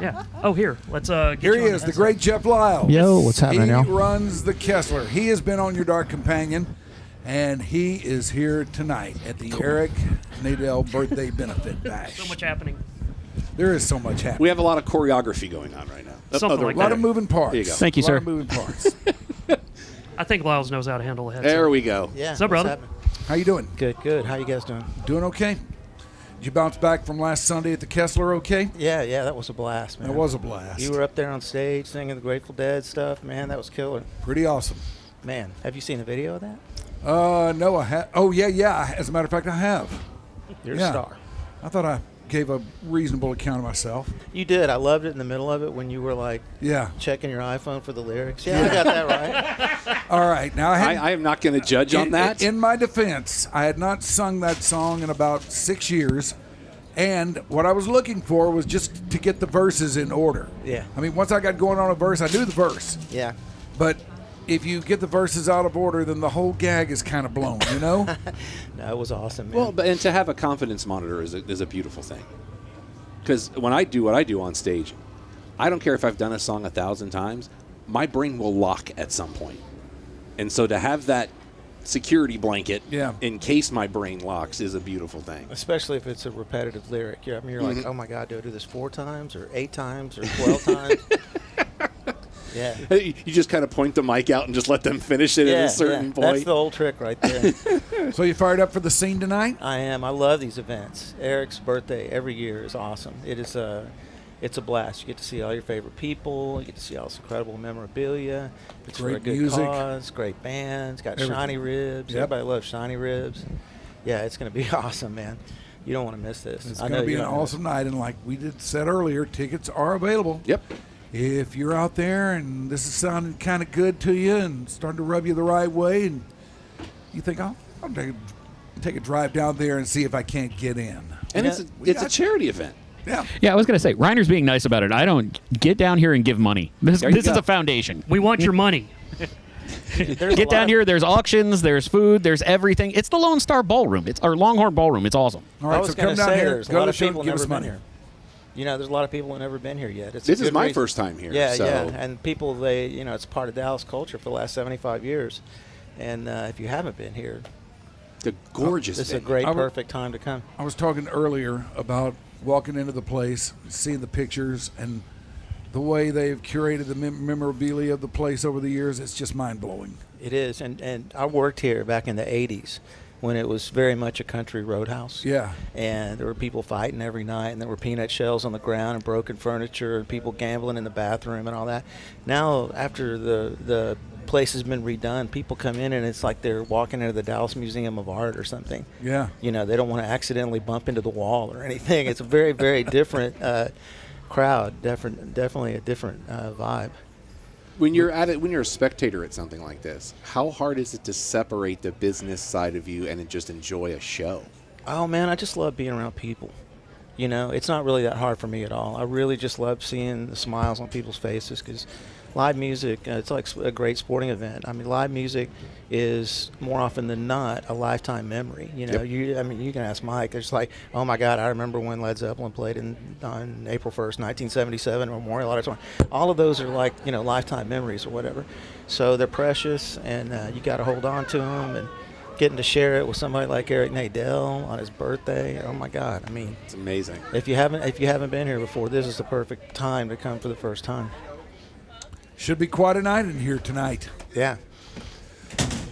Yeah. Oh, here. Let's get Here you he on is, the the great Jeff Lyles. Yo, what's happening, He y'all? runs the Kessler. He has been on your Dark Companion, and he is here tonight at the Eric Nadel birthday benefit bash. So much happening. There is so much happening. We have a lot of choreography going on right now. Something like A lot that. of moving parts. There you go. Thank you, a sir. lot of moving parts. I think Lyles knows how to handle the headset. There we go. Yeah. What's up, brother? How you doing? Good. How you guys doing? Doing okay? Did you bounce back from last Sunday at the Kessler okay? Yeah, that was a blast, man. That was a blast. You were up there on stage singing the Grateful Dead stuff, man. That was killer. Pretty awesome. Man, have you seen a video of that? No, I have. Oh, yeah. As a matter of fact, I have. You're Yeah. a star. I thought I gave a reasonable account of myself. You did. I loved it in the middle of it when you were like Yeah. checking your iPhone for the lyrics. Yeah, I got that right. All right. Now, I am not going to judge on that. In my defense, I had not sung that song in about 6 years. And what I was looking for was just to get the verses in order. Yeah. I mean, once I got going on a verse, I knew the verse. Yeah. But if you get the verses out of order, then the whole gag is kind of blown, you know? No, it was awesome, man. Well, and to have a confidence monitor is a beautiful thing. Because when I do what I do on stage, I don't care if I've done a song 1,000 times, my brain will lock at some point. And so to have that security blanket in case my brain locks is a beautiful thing. Especially if it's a repetitive lyric. You're like, oh my God, do I do this 4 times or 8 times or 12 times? Yeah. You just kind of point the mic out and just let them finish it at a certain point. That's the old trick right there. So you fired up for the scene tonight? I am. I love these events. Eric's birthday every year is awesome. It's a blast. You get to see all your favorite people. You get to see all this incredible memorabilia. It's for a Great good music. cause. Great bands. Got Everything. shiny ribs. Yep. Everybody loves shiny ribs. Yeah, it's going to be awesome, man. You don't want to miss this. It's I going know to be you an don't wanna awesome night. And like we said earlier, tickets are available. Yep. If you're out there and this is sounding kind of good to you and starting to rub you the right way, and you think, I'll take a drive down there and see if I can't get in. And it's a charity event. Yeah. Yeah, I was going to say, Rhyner's being nice about it. I don't get down here and give money. This is a foundation. We want your money. Get down here. There's auctions. There's food. There's everything. It's the Lone Star Ballroom. It's our Longhorn Ballroom. It's awesome. All right, I was so going come to down say here. there's a Go lot to of the show, people give never us been money. here. You know, there's a lot of people who never been here yet. It's This a is good my reason. first time here. Yeah, so. yeah, and people it's part of Dallas culture for the last 75 years, and if you haven't been here, it's a gorgeous. It's a great, perfect time to come. I was talking earlier about walking into the place, seeing the pictures, and the way they've curated the memorabilia of the place over the years. It's just mind-blowing. It is, and I worked here back in the 80s when it was very much a country roadhouse. Yeah. And there were people fighting every night, and there were peanut shells on the ground and broken furniture and people gambling in the bathroom and all that. Now, after the place has been redone, people come in and it's like they're walking into the Dallas Museum of Art or something. Yeah. You know, they don't want to accidentally bump into the wall or anything. It's a very, very different crowd, definitely a different vibe. When you're a spectator at something like this, how hard is it to separate the business side of you and just enjoy a show? Oh man, I just love being around people. You know, it's not really that hard for me at all. I really just love seeing the smiles on people's faces because live music, it's like a great sporting event. I mean, live music is more often than not a lifetime memory. You know, Yep. you can ask Mike. It's like, oh my God, I remember when Led Zeppelin played on April 1st, 1977, Memorial Auditorium. All of those are like, lifetime memories or whatever. So they're precious, and you got to hold on to them. And getting to share it with somebody like Eric Nadel on his birthday, oh my God! I mean, it's amazing. If you haven't been here before, this is the perfect time to come for the first time. Should be quite a night in here tonight. Yeah.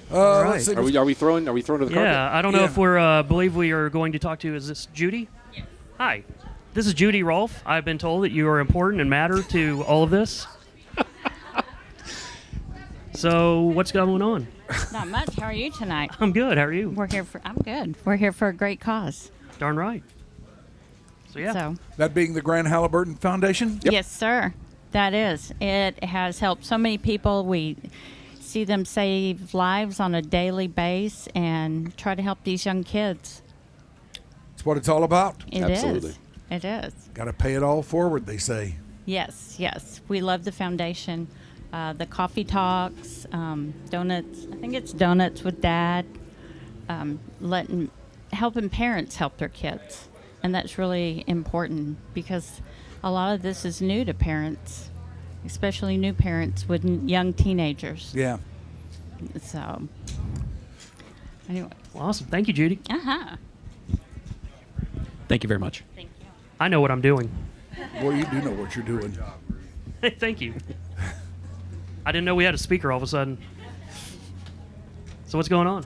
Let's see. Are we throwing to the carpet? Yeah, I don't know if we're. Believe we are going to talk to. Is this Judy? Yes. Hi, this is Judy Rolfe. I've been told that you are important and matter to all of this. So what's going on? Not much. How are you tonight? I'm good. How are you? I'm good. We're here for a great cause. Darn right. So yeah. So that being the Grant Halliburton Foundation. Yes, sir. That is. It has helped so many people. We see them save lives on a daily basis and try to help these young kids. That's what it's all about. Absolutely. It is. Got to pay it all forward, they say. Yes. We love the foundation. The coffee talks, donuts. I think it's donuts with Dad. Helping parents help their kids, and that's really important because a lot of this is new to parents, especially new parents with young teenagers. Yeah. So, anyway. Well, awesome. Thank you, Judy. Thank you very much. Thank you. I know what I'm doing. Well, you do know what you're doing. Thank you. I didn't know we had a speaker all of a sudden. So what's going on?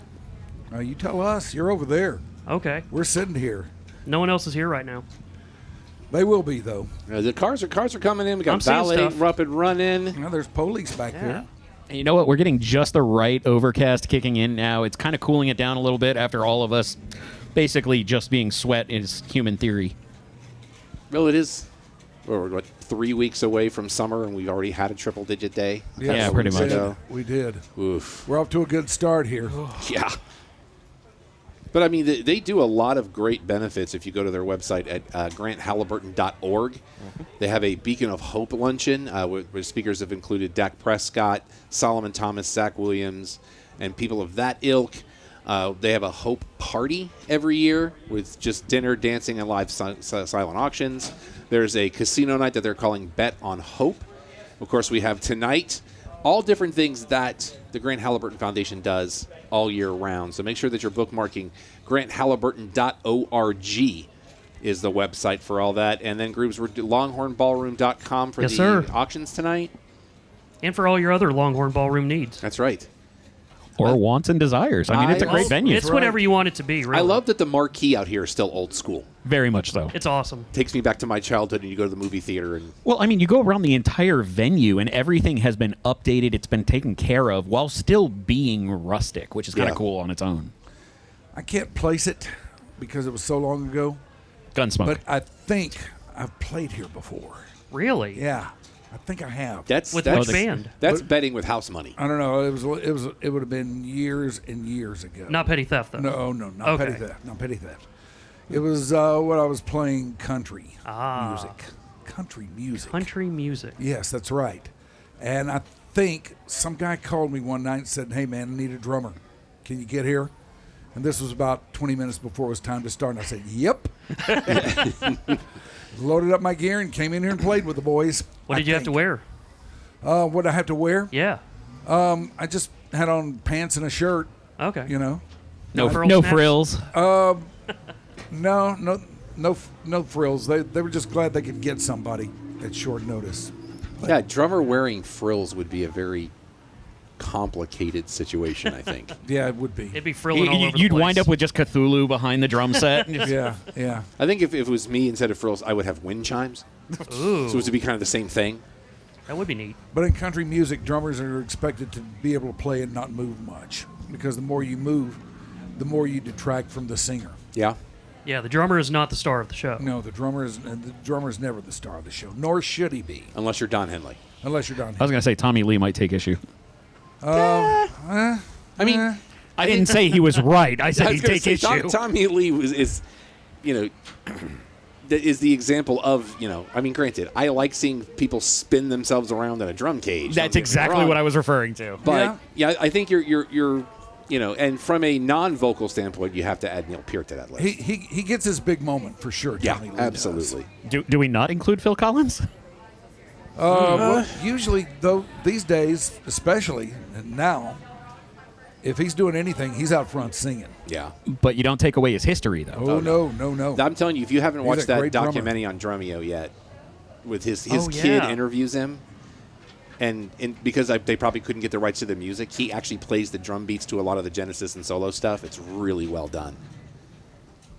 You tell us. You're over there. Okay. We're sitting here. No one else is here right now. They will be, though. The cars are coming in. We I'm got seeing ballet stuff. up and running. Now there's police back there. And you know what? We're getting just the right overcast kicking in now. It's kind of cooling it down a little bit after all of us basically just being sweat is human theory. Well, it is. We're what, 3 weeks away from summer, and we've already had a triple-digit day. Yeah, pretty much. We did. Oof. We're off to a good start here. Yeah. But, I mean, they do a lot of great benefits if you go to their website at granthalliburton.org. They have a Beacon of Hope luncheon where speakers have included Dak Prescott, Solomon Thomas, Zach Williams, and people of that ilk. They have a Hope Party every year with just dinner, dancing, and live silent auctions. There's a casino night that they're calling Bet on Hope. Of course, we have tonight all different things that the Grant Halliburton Foundation does all year round. So make sure that you're bookmarking granthalliburton.org is the website for all that. And then groups, we're longhornballroom.com for auctions tonight. And for all your other Longhorn Ballroom needs. That's right. Or wants and desires. I mean, it's a great venue. It's whatever you want it to be, really. I love that the marquee out here is still old school. Very much so. It's awesome. Takes me back to my childhood, and you go to the movie theater. And Well, I mean, you go around the entire venue, and everything has been updated. It's been taken care of while still being rustic, which is kind of cool on its own. I can't place it because it was so long ago. Gunsmoke. But I think I've played here before. Really? Yeah. I think I have. That's which band? That's betting with house money. I don't know. It would have been years and years ago. Not petty theft, though. No, not petty theft. Not petty theft. It was what I was playing country music. Country music. Country music. Yes, that's right. And I think some guy called me one night and said, "Hey man, I need a drummer. Can you get here?" And this was about 20 minutes before it was time to start. And I said, "Yep." Loaded up my gear and came in here and played with the boys. What did you have to wear? What did I have to wear? Yeah. I just had on pants and a shirt. Okay. You know. No frills. No frills. They were just glad they could get somebody at short notice. Yeah, drummer wearing frills would be a very complicated situation, I think. Yeah, it would be. It'd be frilling all over the You'd place. wind up with just Cthulhu behind the drum set. Yeah. I think if it was me, instead of frills, I would have wind chimes. Ooh. So it would be kind of the same thing. That would be neat. But in country music, drummers are expected to be able to play and not move much because the more you move, the more you detract from the singer. Yeah. Yeah, the drummer is not the star of the show. No, the drummer is never the star of the show, nor should he be. Unless you're Don Henley. I was going to say Tommy Lee might take issue. I mean, I didn't say he was right. I said he'd take issue. Tommy Lee is the example of, I mean, granted, I like seeing people spin themselves around in a drum cage. That's exactly what I was referring to. But yeah, I think you're and from a non-vocal standpoint, you have to add Neil Peart to that list. He gets his big moment for sure. Tommy Lee absolutely. Do we not include Phil Collins? Well, usually, though, these days, especially now, if he's doing anything, he's out front singing. Yeah. But you don't take away his history, though. Oh, no. I'm telling you, if you haven't He's watched a that great drummer. documentary on Drumeo yet, with his Oh, kid yeah. interviews him, And because they probably couldn't get the rights to the music, he actually plays the drum beats to a lot of the Genesis and solo stuff. It's really well done.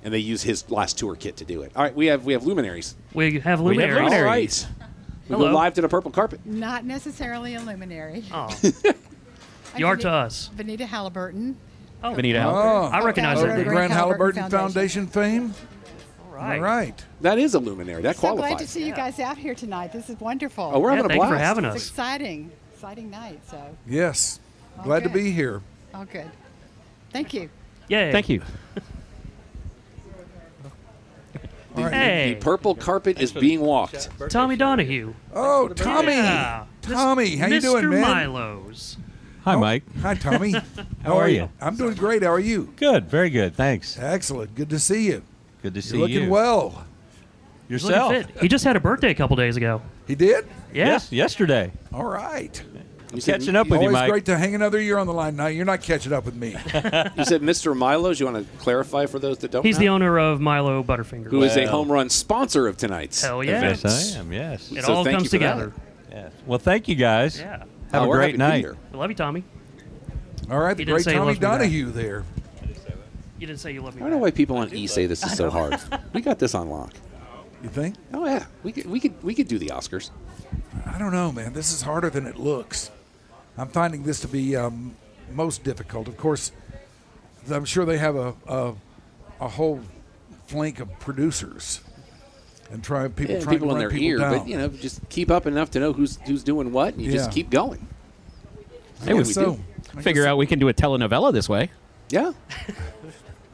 And they use his last tour kit to do it. All right, we have luminaries. We have luminaries. All right. We go live to the purple carpet. Not necessarily a luminary. Oh. You are to us. Vanita Halliburton. Oh, Vanita Halliburton. I recognize Of that. the Grant Halliburton Foundation fame. Right. All right. That is a luminary. That So qualifies. glad to see you guys out here tonight. This is wonderful. Oh, we're having a thank you for blast. having It's us. exciting night. So. Yes. Glad to Okay. be here. Oh, good. Thank you. Yay. Thank you. Hey. The purple carpet is being walked. Tommy Donahue. Oh, Tommy. Yeah. Tommy, how you Mr. doing, man? Milo's. Hi, Mike. Hi, Tommy. How are you? I'm doing great. How are you? Good, very good. Thanks. Excellent. Good to see you. Good to see You're you. looking well. He's looking Yourself. fit. He just had a birthday a couple days ago. He did? Yeah. Yes, yesterday. All right. I'm catching up with you, Always Mike. great to hang another year on the line. Now, you're not catching up with me. You said Mr. Milo's. You want to clarify for those that don't He's know? the owner of Milo Butterfinger. Who is a home run sponsor of tonight's Hell yeah. event. Yes, I am, yes. It So all thank comes you for that. together. Yes. Well, thank you, guys. Yeah. Have a we're great happy to be night. here. We love you, Tommy. All right, the He didn't great say he Tommy loves me back. Donahue there. You didn't say you love me. I don't know back. why people on E say this is so hard. We got this on lock. You think? Oh yeah, we could do the Oscars. I don't know, man. This is harder than it looks. I'm finding this to be most difficult. Of course, I'm sure they have a whole flank of producers and trying People to in run their people ear, down. but just keep up enough to know who's doing what, and you just Yeah. keep going. Hey, we so. figure out we can do a telenovela this way. Yeah.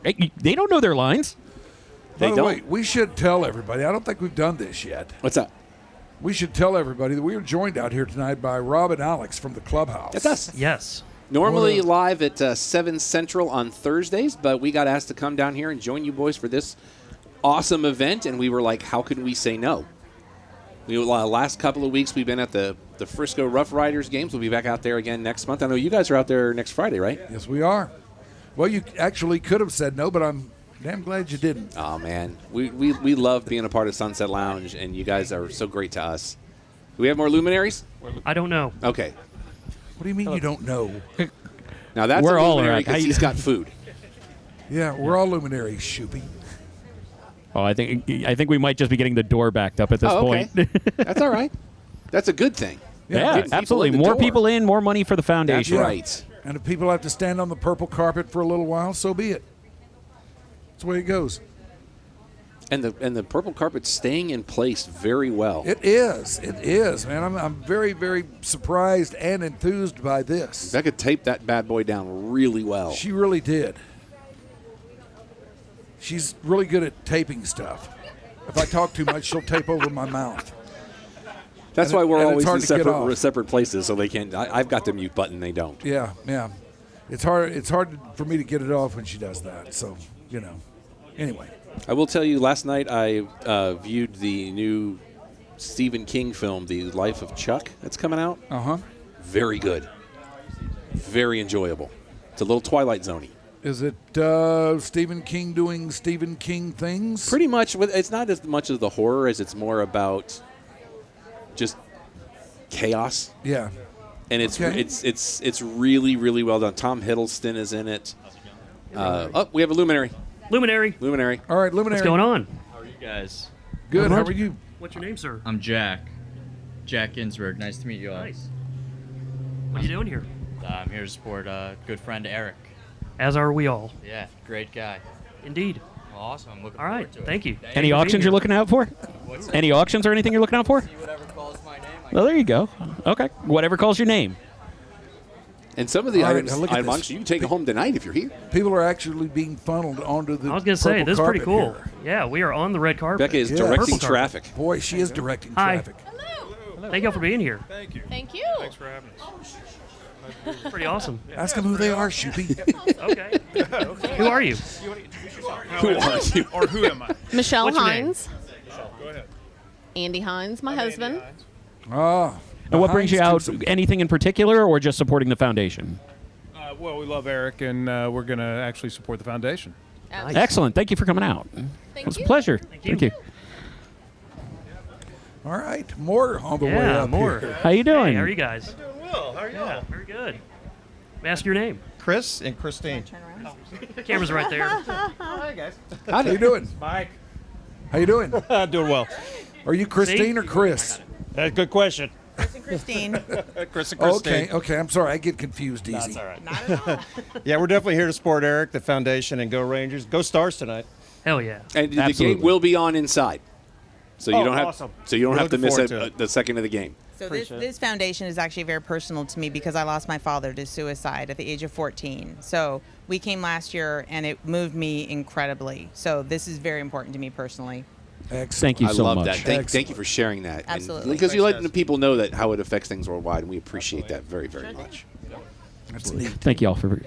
Hey, they don't know their lines. By the way, we should tell everybody. I don't think we've done this yet. What's that? We should tell everybody that we are joined out here tonight by Rob and Alex from the clubhouse. That's us. Yes. Normally live at 7 Central on Thursdays, but we got asked to come down here and join you boys for this awesome event, and we were like, how can we say no? Last couple of weeks, we've been at the Frisco Rough Riders games. We'll be back out there again next month. I know you guys are out there next Friday, right? Yes, we are. Well, you actually could have said no, but I'm damn glad you didn't. Oh, man. We love being a part of Sunset Lounge, and you guys are so great to us. Do we have more luminaries? I don't know. Okay. What do you mean you don't know? Now, that's We're a all luminary right. because he's got food. Yeah, we're all luminaries, Shoopy. Oh, I think we might just be getting the door backed up at this point. That's all right. That's a good thing. Yeah, Getting people absolutely. in the More door. people in, more money for the foundation. That's right. And if people have to stand on the purple carpet for a little while, so be it. That's the way it goes. And the purple carpet's staying in place very well. It is, man. I'm very, very surprised and enthused by this. Becca taped that bad boy down really well. She really did. She's really good at taping stuff. If I talk too much, she'll tape over my mouth. That's And why we're and always it's hard in to get off. separate places, so they can't. I've got the mute button, they don't. Yeah. It's hard for me to get it off when she does that. So, Anyway. I will tell you, last night I viewed the new Stephen King film, The Life of Chuck, that's coming out. Uh-huh. Very good. Very enjoyable. It's a little Twilight Zone-y. Is it Stephen King doing Stephen King things? Pretty much. It's not as much of the horror as it's more about just chaos. Yeah. And it's Okay. it's really, really well done. Tom Hiddleston is in it. We have a luminary. Luminary. All right, luminary. What's going on? How are you guys? Good. How are you? What's your name, sir? I'm Jack. Jack Ginsberg. Nice to meet you all. Nice. What are you doing here? I'm here to support good friend Eric. As are we all. Yeah, great guy. Indeed. Awesome. I'm looking All right. forward to it. Thank you. Any auctions you're looking out for? What's Any auctions or anything you're looking out for? See whatever calls my name. Well, there you go. Okay. Whatever calls your name. And some of the All right, items, now look at this. you can take home tonight if you're here. People are actually being funneled onto the I was going to say, purple this is pretty carpet cool. here. Yeah, we are on the red carpet. Becca is Yeah. directing Purple carpet. traffic. Boy, she is directing Hi. traffic. Thank you all for being here. Thank you. Thank you. Thanks for having us. Pretty awesome. Ask them who they are, Shoopy. Okay. Who are you? Who are you? Or who am I? Michelle What's your name? Hines. Go ahead. Andy Hines, my husband. Ah. And what brings you out? Heinz Anything in particular, or just supporting the foundation? Well, we love Eric, and we're going to actually support the foundation. Excellent. Thank you for coming out. Thank It was a you. pleasure. Thank you. All right, more on the way Yeah, up more. here. How you doing? Hey, how are you guys? Doing well. How are y'all? Yeah, very good. Ask your name. Chris and Christine. The camera's right there. Hi, guys. How you doing? Mike. How you doing? Doing well. Are you Christine or Chris? That's a good question. Chris and Christine. Chris and Christine. Okay. I'm sorry. I get confused easy. That's all right. Yeah, we're definitely here to support Eric, the foundation, and go Rangers. Go Stars tonight. Hell yeah. And the Absolutely. game will be on inside, so you Oh, don't have awesome. so you don't We're have to looking miss forward to it. the second of the game. So this foundation is actually very personal to me because I lost my father to suicide at the age of 14. So we came last year, and it moved me incredibly. So this is very important to me personally. Excellent. Thank you I so love much. that. Thank you for sharing that. Absolutely. Because you let the people know that how it affects things worldwide, and we appreciate that very, very much. That's neat. Thank you all for.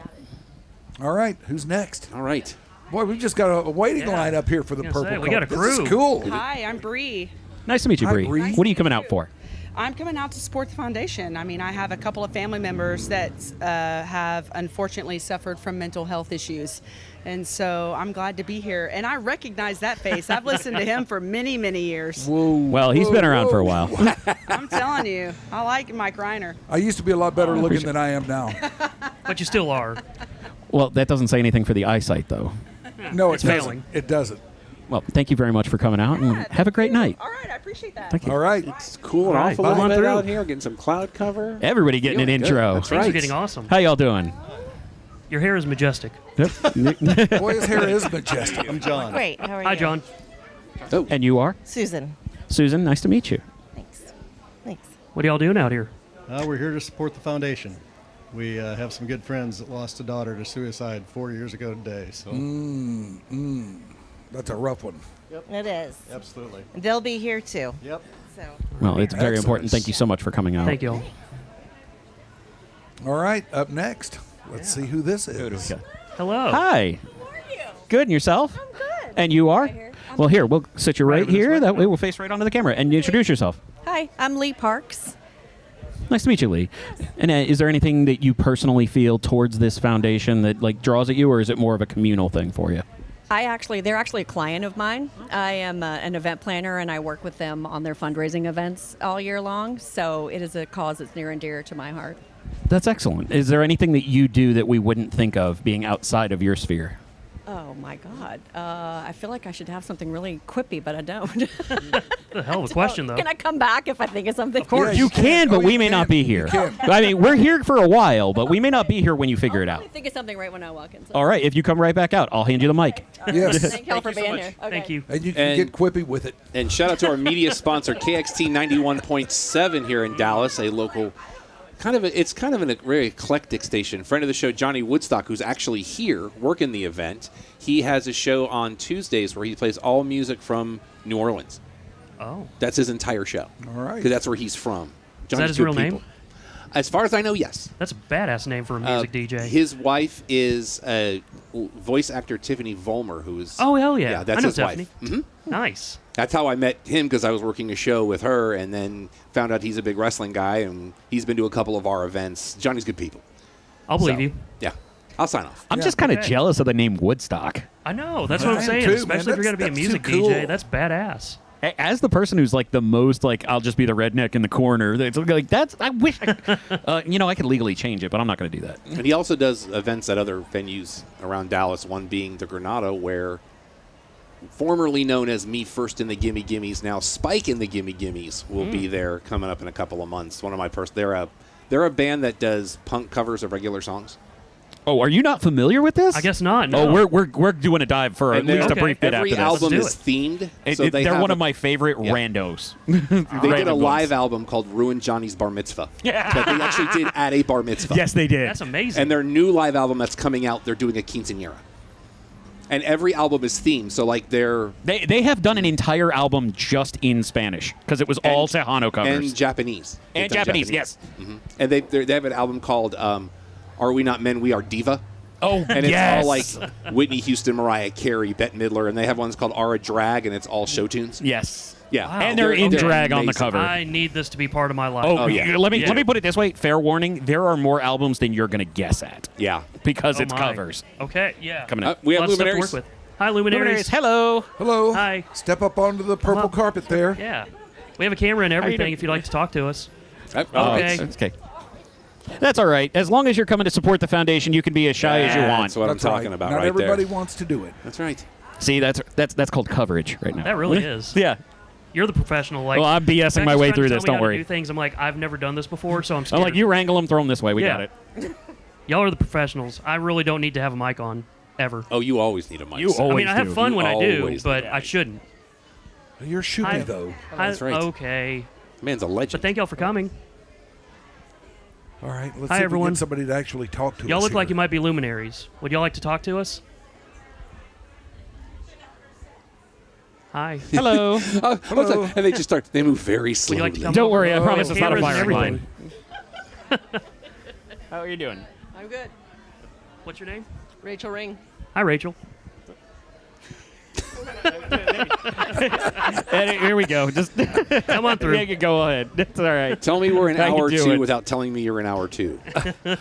All right, who's next? All right. Boy, we've just got a waiting line up here for the purple. we got a Cup. crew. This is cool. Hi, I'm Bree. Nice to meet you, Hi, Bree. Bree. What are you coming out for? I'm coming out to support the foundation. I mean, I have a couple of family members that have unfortunately suffered from mental health issues. And so I'm glad to be here. And I recognize that face. I've listened to him for many, many years. Whoa. Well, he's been around for a while. I'm telling you, I like Mike Rhyner. I used to be a lot better looking than I am now. But you still are. Well, that doesn't say anything for the eyesight, though. No, It's it doesn't. failing. It doesn't. Well, thank you very much for coming out, and have a great night. All right, I appreciate that. Thank you. All right. It's cool All and right, awful come on bit through. out here, getting some cloud cover. Everybody getting an Feeling good. intro. That's Things right. are getting awesome. How y'all doing? Your hair is majestic. Boy, his hair is majestic. I'm John. Great. How are Hi, you? John. And you are? Susan. Susan, nice to meet you. Thanks. Thanks. What are y'all doing out here? We're here to support the foundation. We have some good friends that lost a daughter to suicide 4 years ago today. So That's a rough one. It is. absolutely. They'll be here too. Yep. So. Well, it's very Excellent. important. Thank you so much for coming out. Thank you all. All right, up next. Let's see who this is. Hello. Hi. Good, and yourself? I'm good. And you are? Well, here, we'll sit you right over this here. way. That way we'll face right onto the camera. And introduce yourself. Hi, I'm Lee Parks. Nice to meet you, Lee. And is there anything that you personally feel towards this foundation that like draws at you, or is it more of a communal thing for you? They're actually a client of mine. I am an event planner, and I work with them on their fundraising events all year long. So it is a cause that's near and dear to my heart. That's excellent. Is there anything that you do that we wouldn't think of being outside of your sphere? Oh my God! I feel like I should have something really quippy, but I don't. The hell of a question, though. Can I come back if I think of something? Of course. You can, but Oh, we you may can. not be You here. can. I mean, we're here for a while, but we may not be here when you figure it I'll out. probably think of something right when I walk in. So. All right, if you come right back out, I'll hand you the mic. Yes. Thank y'all for so being much. here. Okay. Thank you. And you can And- get quippy with it. And shout out to our media sponsor, KXT 91.7 here in Dallas, a local it's kind of a very eclectic station. Friend of the show, Johnny Woodstock, who's actually here working the event. He has a show on Tuesdays where he plays all music from New Orleans. Oh. That's his entire show. All right. Because that's where he's from. Is that Johnny's his good real name? people. As far as I know, yes. That's a badass name for a music DJ. His wife is voice actor Tiffany Vollmer, who is... Oh, hell yeah. Yeah, that's I know his Tiffany. wife. Mhm. Nice. That's how I met him, because I was working a show with her and then found out he's a big wrestling guy, and he's been to a couple of our events. Johnny's good people. I'll believe So, you. Yeah. I'll sign off. I'm just kind of okay. jealous of the name Woodstock. I know. That's what I'm I am saying. too, man. Especially if you're going to be a That's music too cool. DJ. That's badass. As the person who's like the most like, I'll just be the redneck in the corner. It's like that's. I wish. I could legally change it, but I'm not going to do that. And he also does events at other venues around Dallas, one being the Granada, where formerly known as Me First in the Gimme Gimmes, now Spike in the Gimme Gimmes will be there coming up in a couple of months. One of my they're a band that does punk covers of regular songs. Oh, are you not familiar with this? I guess not. No. Oh, we're doing a dive for at And they're- least a okay. brief bit Every after this. album Let's is do themed. It- so they're have one a- of my favorite Yeah. randos. They did a Random live ones. album called Ruin Johnny's Bar Mitzvah. Yeah. That they actually did at a bar mitzvah. Yes, they did. That's amazing. And their new live album that's coming out, they're doing a quinceañera. And every album is themed. So, like, They have done an entire album just in Spanish because it was all Tejano covers. and Japanese. They've And done Japanese, yes. Mhm. And they have an album called Are We Not Men, We Are Diva. Oh, And it's yes. all like Whitney Houston, Mariah Carey, Bette Midler, and they have ones called Are a Drag, and it's all show tunes. Yes. Yeah. Wow. And they're in drag on the amazing. cover. I need this to be part of my life. Oh, yeah. Let me put it this way. Fair warning: there are more albums than you're going to guess at Yeah. because Oh it's my. covers. Okay, yeah. Coming up. We have Lots of stuff to Luminaries. work with. Hi, Luminaries. Hello. Hello. Hi. Step up onto the purple carpet there. Yeah. We have a camera and you everything doing? if you'd like to talk to us. Okay. Okay. That's all right. As long as you're coming to support the foundation, you can be as shy as you want. That's what I'm talking about Not right everybody there. wants to do it. That's right. See, that's called coverage right now. That really is. Yeah. You're the professional. Like, Well, I'm BSing Max my is way trying to through tell this, me don't how to worry. Do things. I'm like, I've never done this before, so I'm scared. I'm like, you wrangle them, throw them this way. We Yeah. got it. Y'all are the professionals. I really don't need to have a mic on ever. Oh, you always need a mic. You sir. always I mean, I have do. fun You when I do, always but need a I mic. shouldn't. You're shooting, though. That's right. Okay. Man's a legend. But thank y'all for coming. All right, let's Hi, see if we everyone. get somebody to actually talk to us. Y'all look like here. you might be luminaries. Would y'all like to talk to us? Hi. Hello. Hello. And they just start. They move very Would slowly. you like to come Don't up? worry, I We promise have it's not a cameras and firing everything. How are you doing? I'm good. What's your name? Rachel Ring. Hi, Rachel. And here we go. Just Come on through. Yeah, you go ahead. That's all right. Tell me we're in I can hour do 2 it. without telling me you're in hour 2. thought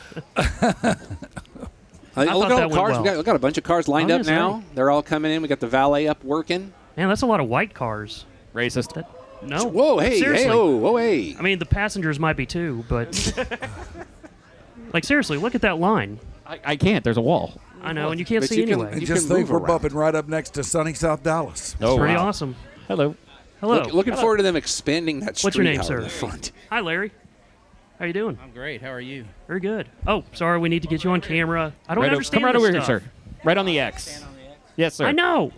Look at all that the went cars. well. We got a bunch of cars lined I up was now. gonna say. They're all coming in. We got the valet up working. Man, that's a lot of white cars. Racist. No. Whoa, hey, Seriously. hey, oh, whoa, hey. I mean, the passengers might be too, but like seriously, look at that line. I can't. There's a wall. I know, and you can't But see you can- anyway. And you just can think move we're around. bumping right up next to sunny South Dallas. Oh, Pretty wow. awesome. Hello. Hello. Looking forward to them expanding that street What's your name, out sir? in the front. Hi, Larry. How you doing? I'm great. How are you? Very good. Oh, sorry, we need to get you on camera. I don't Right understand Come right this over here, stuff. sir. Right on the X. Yes, sir. I know.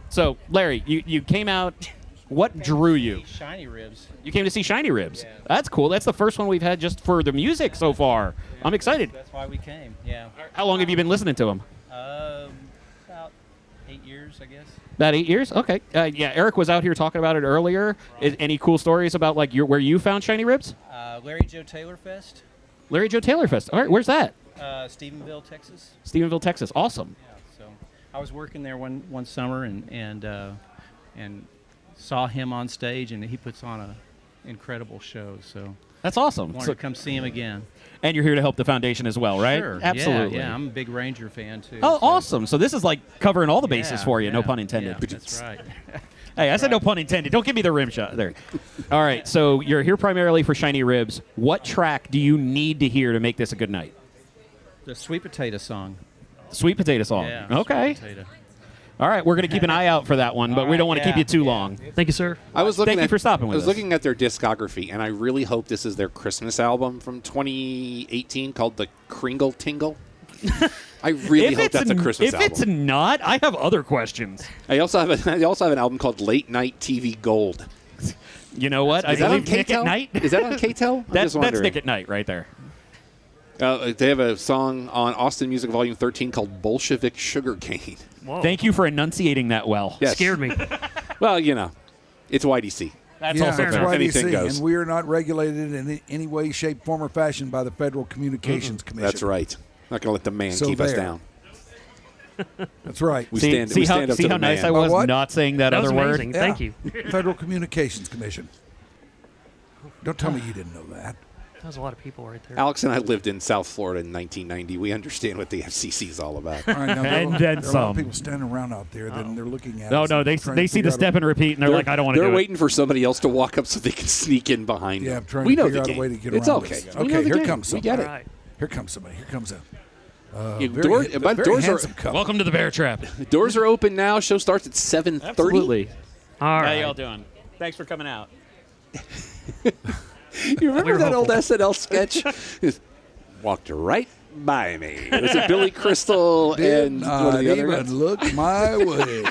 So, Larry, you came out. What drew you? Shiny ribs. You came to see Shiny Ribs. That's cool. That's the first one we've had just for the music so far. I'm excited. That's why we came. Yeah. How long have you been listening to them? About 8 years, I guess. About 8 years? Okay. Yeah, Eric was out here talking about it earlier. Any cool stories about like where you found Shiny Ribs? Larry Joe Taylor Fest, Larry Joe Taylor Fest. All right, where's that? Stephenville, Texas. Stephenville, Texas. Awesome. Yeah. So I was working there one summer and saw him on stage, and he puts on a incredible show. So That's awesome. wanted So- to come see him again. And you're here to help the foundation as well, right? Sure. Absolutely. Yeah, I'm a big Ranger fan too. Oh, so- awesome. So this is like covering all the bases Yeah, for you. No yeah, pun intended. yeah, that's right. Hey, I said no pun intended. Don't give me the rim shot there. All right, so you're here primarily for Shiny Ribs. What track do you need to hear to make this a good night? The sweet potato song. Sweet potato song. Yeah, Okay. sweet potato. All right, we're going to keep an eye out for that one, but we don't want to keep you too long. Thank you, sir. I was looking Thank you at, for stopping with I was us. looking at their discography, and I really hope this is their Christmas album from 2018 called The Kringle Tingle. I really hope that's a Christmas album. If it's not, I have other questions. I also have an album called Late Night TV Gold. You know what? Is that on Nick KTEL? at Night. Is that on KTEL? That's Nick at Night right there. They have a song on Austin Music Volume 13 called Bolshevik Sugarcane. Whoa. Thank you for enunciating that well. Yes. Scared me. Well, you know, it's YDC. That's yeah, also that's fair. Anything YDC, goes. and we are not regulated in any way, shape, form, or fashion by the Federal Communications Commission. That's right. Not going to let the man So keep us there. down. That's right. We See, stand, see we how, stand up see to how the nice man. I was what? not saying that, That was other amazing. word? Yeah. Thank you. Federal Communications Commission. Don't tell me you didn't know that. That was a lot of people right there. Alex and I lived in South Florida in 1990. We understand what the FCC is all about. All right, now, And there then are a lot some. of people standing around out there, then they're looking at No, us no, and they trying to see the figure step out and repeat, and they're like, I don't want to do They're it. waiting for somebody else to walk up so they can sneak in behind Yeah, them. I'm trying we to know figure the out game. a way to get it's around okay. this. We know Okay, the here game. comes We somebody. get All it. right. Here comes somebody. Here comes a Yeah, very, but very doors are handsome couple. Welcome to the Bear Trap. doors are open now. Show starts at 7:30. Absolutely. All How right. y'all doing? Thanks for coming out. You remember We were that old hopeful. SNL sketch? Walked right by me. Was it Billy Crystal and Did one of the not other even guys? look my way.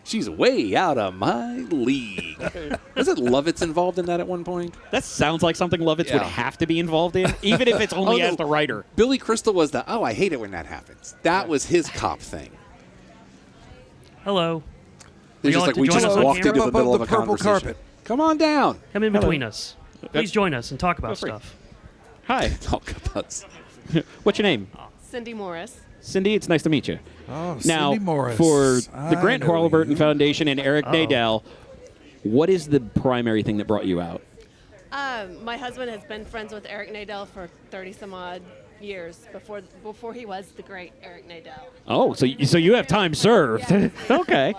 She's way out of my league. Was it Lovitz involved in that at one point? That sounds like something Lovitz Yeah. would have to be involved in, even if it's only Oh, no. as the writer. Billy Crystal was the, I hate it when that happens. That was his cop thing. Hello. It's y'all just like like we to join just us on walked camera? into the middle of a purple conversation. carpet. Come on down. Come in between us. Please join us and talk about free. stuff. Hi. Talk about What's your name? Cindy Morris. Cindy, it's nice to meet you. Oh, Now, Cindy Morris. for the I Grant know Harleburton you. Foundation and Eric Nadel, what is the primary thing that brought you out? My husband has been friends with Eric Nadel for 30 some odd years before he was the great Eric Nadel. Oh, so you have time served. Yeah. Okay.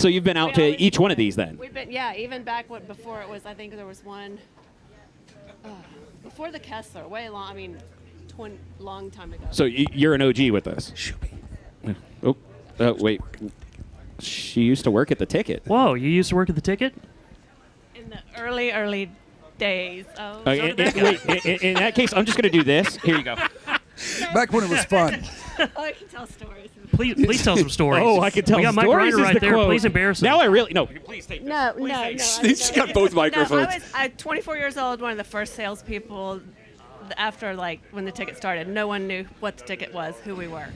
So you've been out to each one of these then? We've been, even back before it was, I think there was one, before the Kessler, way long, I mean, long time ago. So you're an OG with this? Oh, wait. She used to work at the Ticket. Whoa, you used to work at the Ticket? In the early days. Oh, In that case, I'm just going to do this. Here you go. Back when it was fun. I can tell stories. Please tell some stories. Oh, I can tell we got stories. Mike Rhyner right there. Quote. Please embarrass him. Now I really no. Please take this. No. She's got both microphones. No, I was 24 years old, one of the first salespeople after, when the Ticket started. No one knew what the Ticket was, who we were.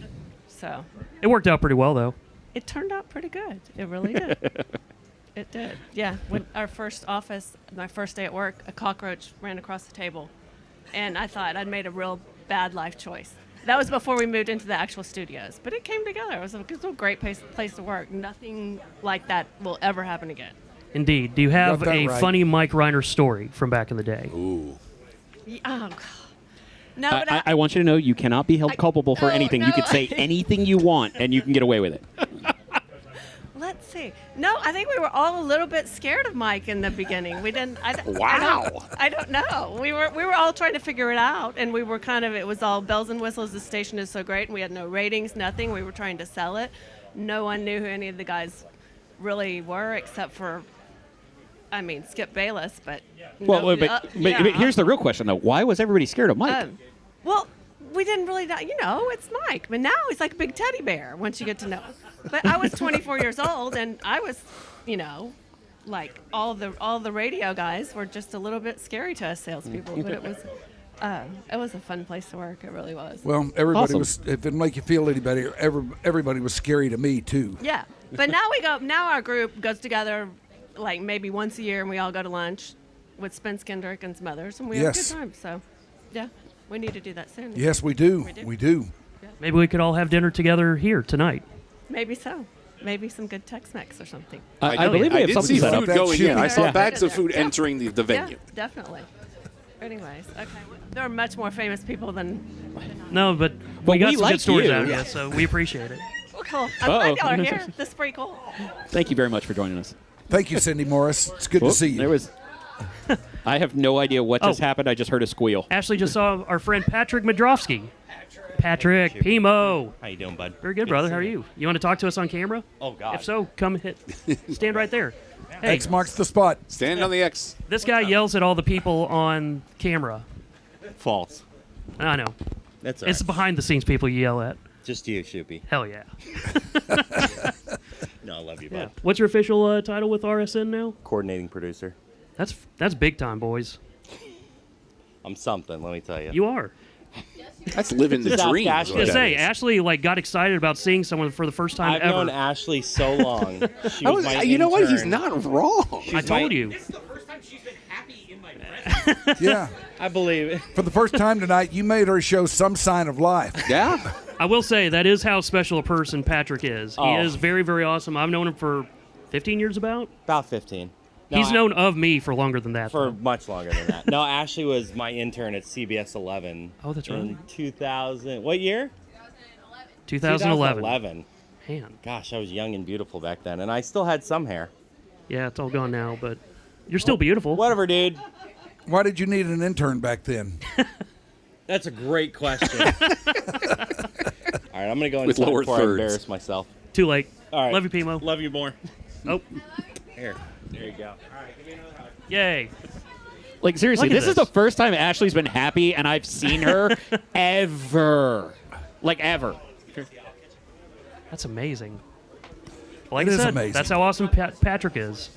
So It worked out pretty well, though. it turned out pretty good. It really did. It did. Yeah. When our first office, my first day at work, a cockroach ran across the table. And I thought I'd made a real bad life choice. That was before we moved into the actual studios. But it came together. It was a great place to work. Nothing like that will ever happen again. Indeed. Do you have Got that a right. funny Mike Rhyner story from back in the day? Ooh. Oh, God. No, but I want you to know you cannot be held culpable for anything. You no. can say anything you want, and you can get away with it. let's see. No, I think we were all a little bit scared of Mike in the beginning. We didn't. Wow. I don't know. We were all trying to figure it out, and we were it was all bells and whistles. The station is so great, and we had no ratings, nothing. We were trying to sell it. No one knew who any of the guys really were, except for, Skip Bayless. But But here's the real question, though. Why was everybody scared of Mike? Well, we didn't really know. It's Mike. But now he's like a big teddy bear once you get to know him. But I was 24 years old, and I was, like all the radio guys were just a little bit scary to us salespeople. But it was a fun place to work. It really was. Well, everybody was. If it make you feel any better, everybody was scary to me too. Yeah, but now our group goes together, like maybe once a year, and we all go to lunch with Spence Kendrick and some others, and we have a good time. So, yeah, we need to do that soon. Yes, we do. We do. Yeah. Maybe we could all have dinner together here tonight. Maybe so. Maybe some good Tex-Mex or something. I believe we have did something see set food up. going in. I saw Yeah. bags of food Yeah. entering the venue. Yeah, definitely. Anyways, okay. There are much more famous people than. No, but But we got we some like good stories you. out of you, so we appreciate it. Well, cool. I'm glad y'all are here. This is pretty cool. Thank you very much for joining us. Thank you, Cindy Morris. It's good to see you. There was. I have no idea what just happened. I just heard a squeal. Ashley just saw our friend Patrick Madrofsky. Patrick, Pimo. How you doing, bud? Very good, brother. How are you? You want to talk to us on camera? Oh, God. If so, come stand right there. Hey, X marks the spot. Stand on the X. this guy yells at all the people on camera. False. I know. That's It's the behind-the-scenes people you yell at. Just you, Shoopy. Hell yeah. No, I love you, bud. Yeah. What's your official title with RSN now? Coordinating producer. That's big time, boys. I'm something, let me tell you. You are. That's living the dream. I was gonna say, Ashley got excited about seeing someone for the first time I've ever. known Ashley so long. She was my you know what? He's intern. not wrong. I told you. This is the first time she's been happy in my presence. Yeah. I believe it. For the first time tonight, you made her show some sign of life. Yeah. I will say that is how special a person Patrick is. He Oh. is very, very awesome. I've known him for 15 years about. About 15. No, He's known of me for longer than that. for though. much longer than that. No, Ashley was my intern at CBS 11. Oh, that's right. In 2000. What year? 2011. 2011. Man. Gosh, I was young and beautiful back then, and I still had some hair. Yeah, it's all gone now, but you're still beautiful. Whatever, dude. Why did you need an intern back then? That's a great question. All right, I'm going to go With inside lower before thirds. I embarrass myself. Too late. All right. Love you, Pimo. Love you more. Oh, Here. There you go. All right, give me another hug. yay. Like, seriously, Look at this is the first time Ashley's been happy, and I've seen her ever. Like, ever. That's amazing. Like It I is said, amazing. that's how awesome Patrick is.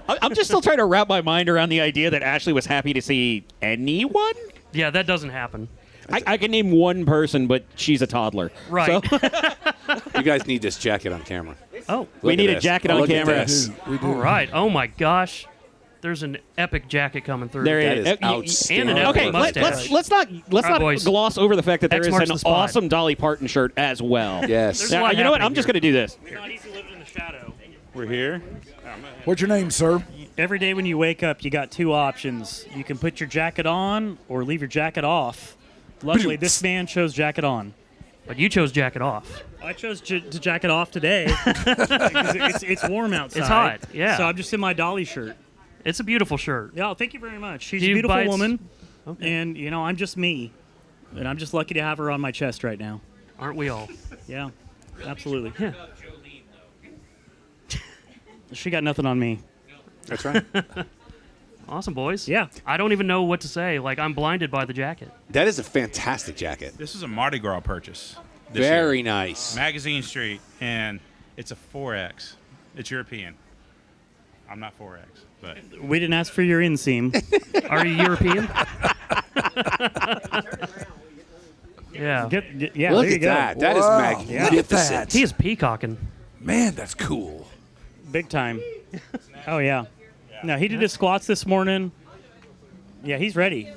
I'm just still trying to wrap my mind around the idea that Ashley was happy to see anyone. Yeah, that doesn't happen. I can name one person, but she's a toddler. Right. So You guys need this jacket on camera. Oh, we Look need at a this. jacket on Look at camera. this. We do. all right. Oh, my gosh. There's an epic jacket coming through. There That is. is And an outstanding. epic Okay, mustache. let's not All right, not boys. gloss over the fact that there X is marks an the spot. awesome Dolly Parton shirt as well. Yes. There's a Now, lot you know what? happening I'm just here. going to do this. You're not easy living in the shadow. We're here. What's your name, sir? Every day when you wake up, you got two options. You can put your jacket on or leave your jacket off. Luckily, this man chose jacket on. But you chose jacket off. I chose to jacket off today because it's warm outside. It's hot, yeah. So I'm just in my Dolly shirt. It's a beautiful shirt. Yeah, thank you very much. She's Do a you beautiful buy woman, Okay. and I'm just me, and I'm just lucky to have her on my chest right now. Aren't we all? Yeah, absolutely. Yeah. She got nothing on me. That's right. Awesome, boys. Yeah. I don't even know what to say. Like, I'm blinded by the jacket. That is a fantastic jacket. This is a Mardi Gras purchase. this Very year. nice. Magazine Street, and it's a 4X. It's European. I'm not 4X, but We didn't ask for your inseam. Are you European? Yeah. Yeah, Look there you at go. that. That is Wow. magnificent. He is peacocking. Man, that's cool. Big time. Oh, yeah. No, he did his squats this morning. Yeah, he's ready.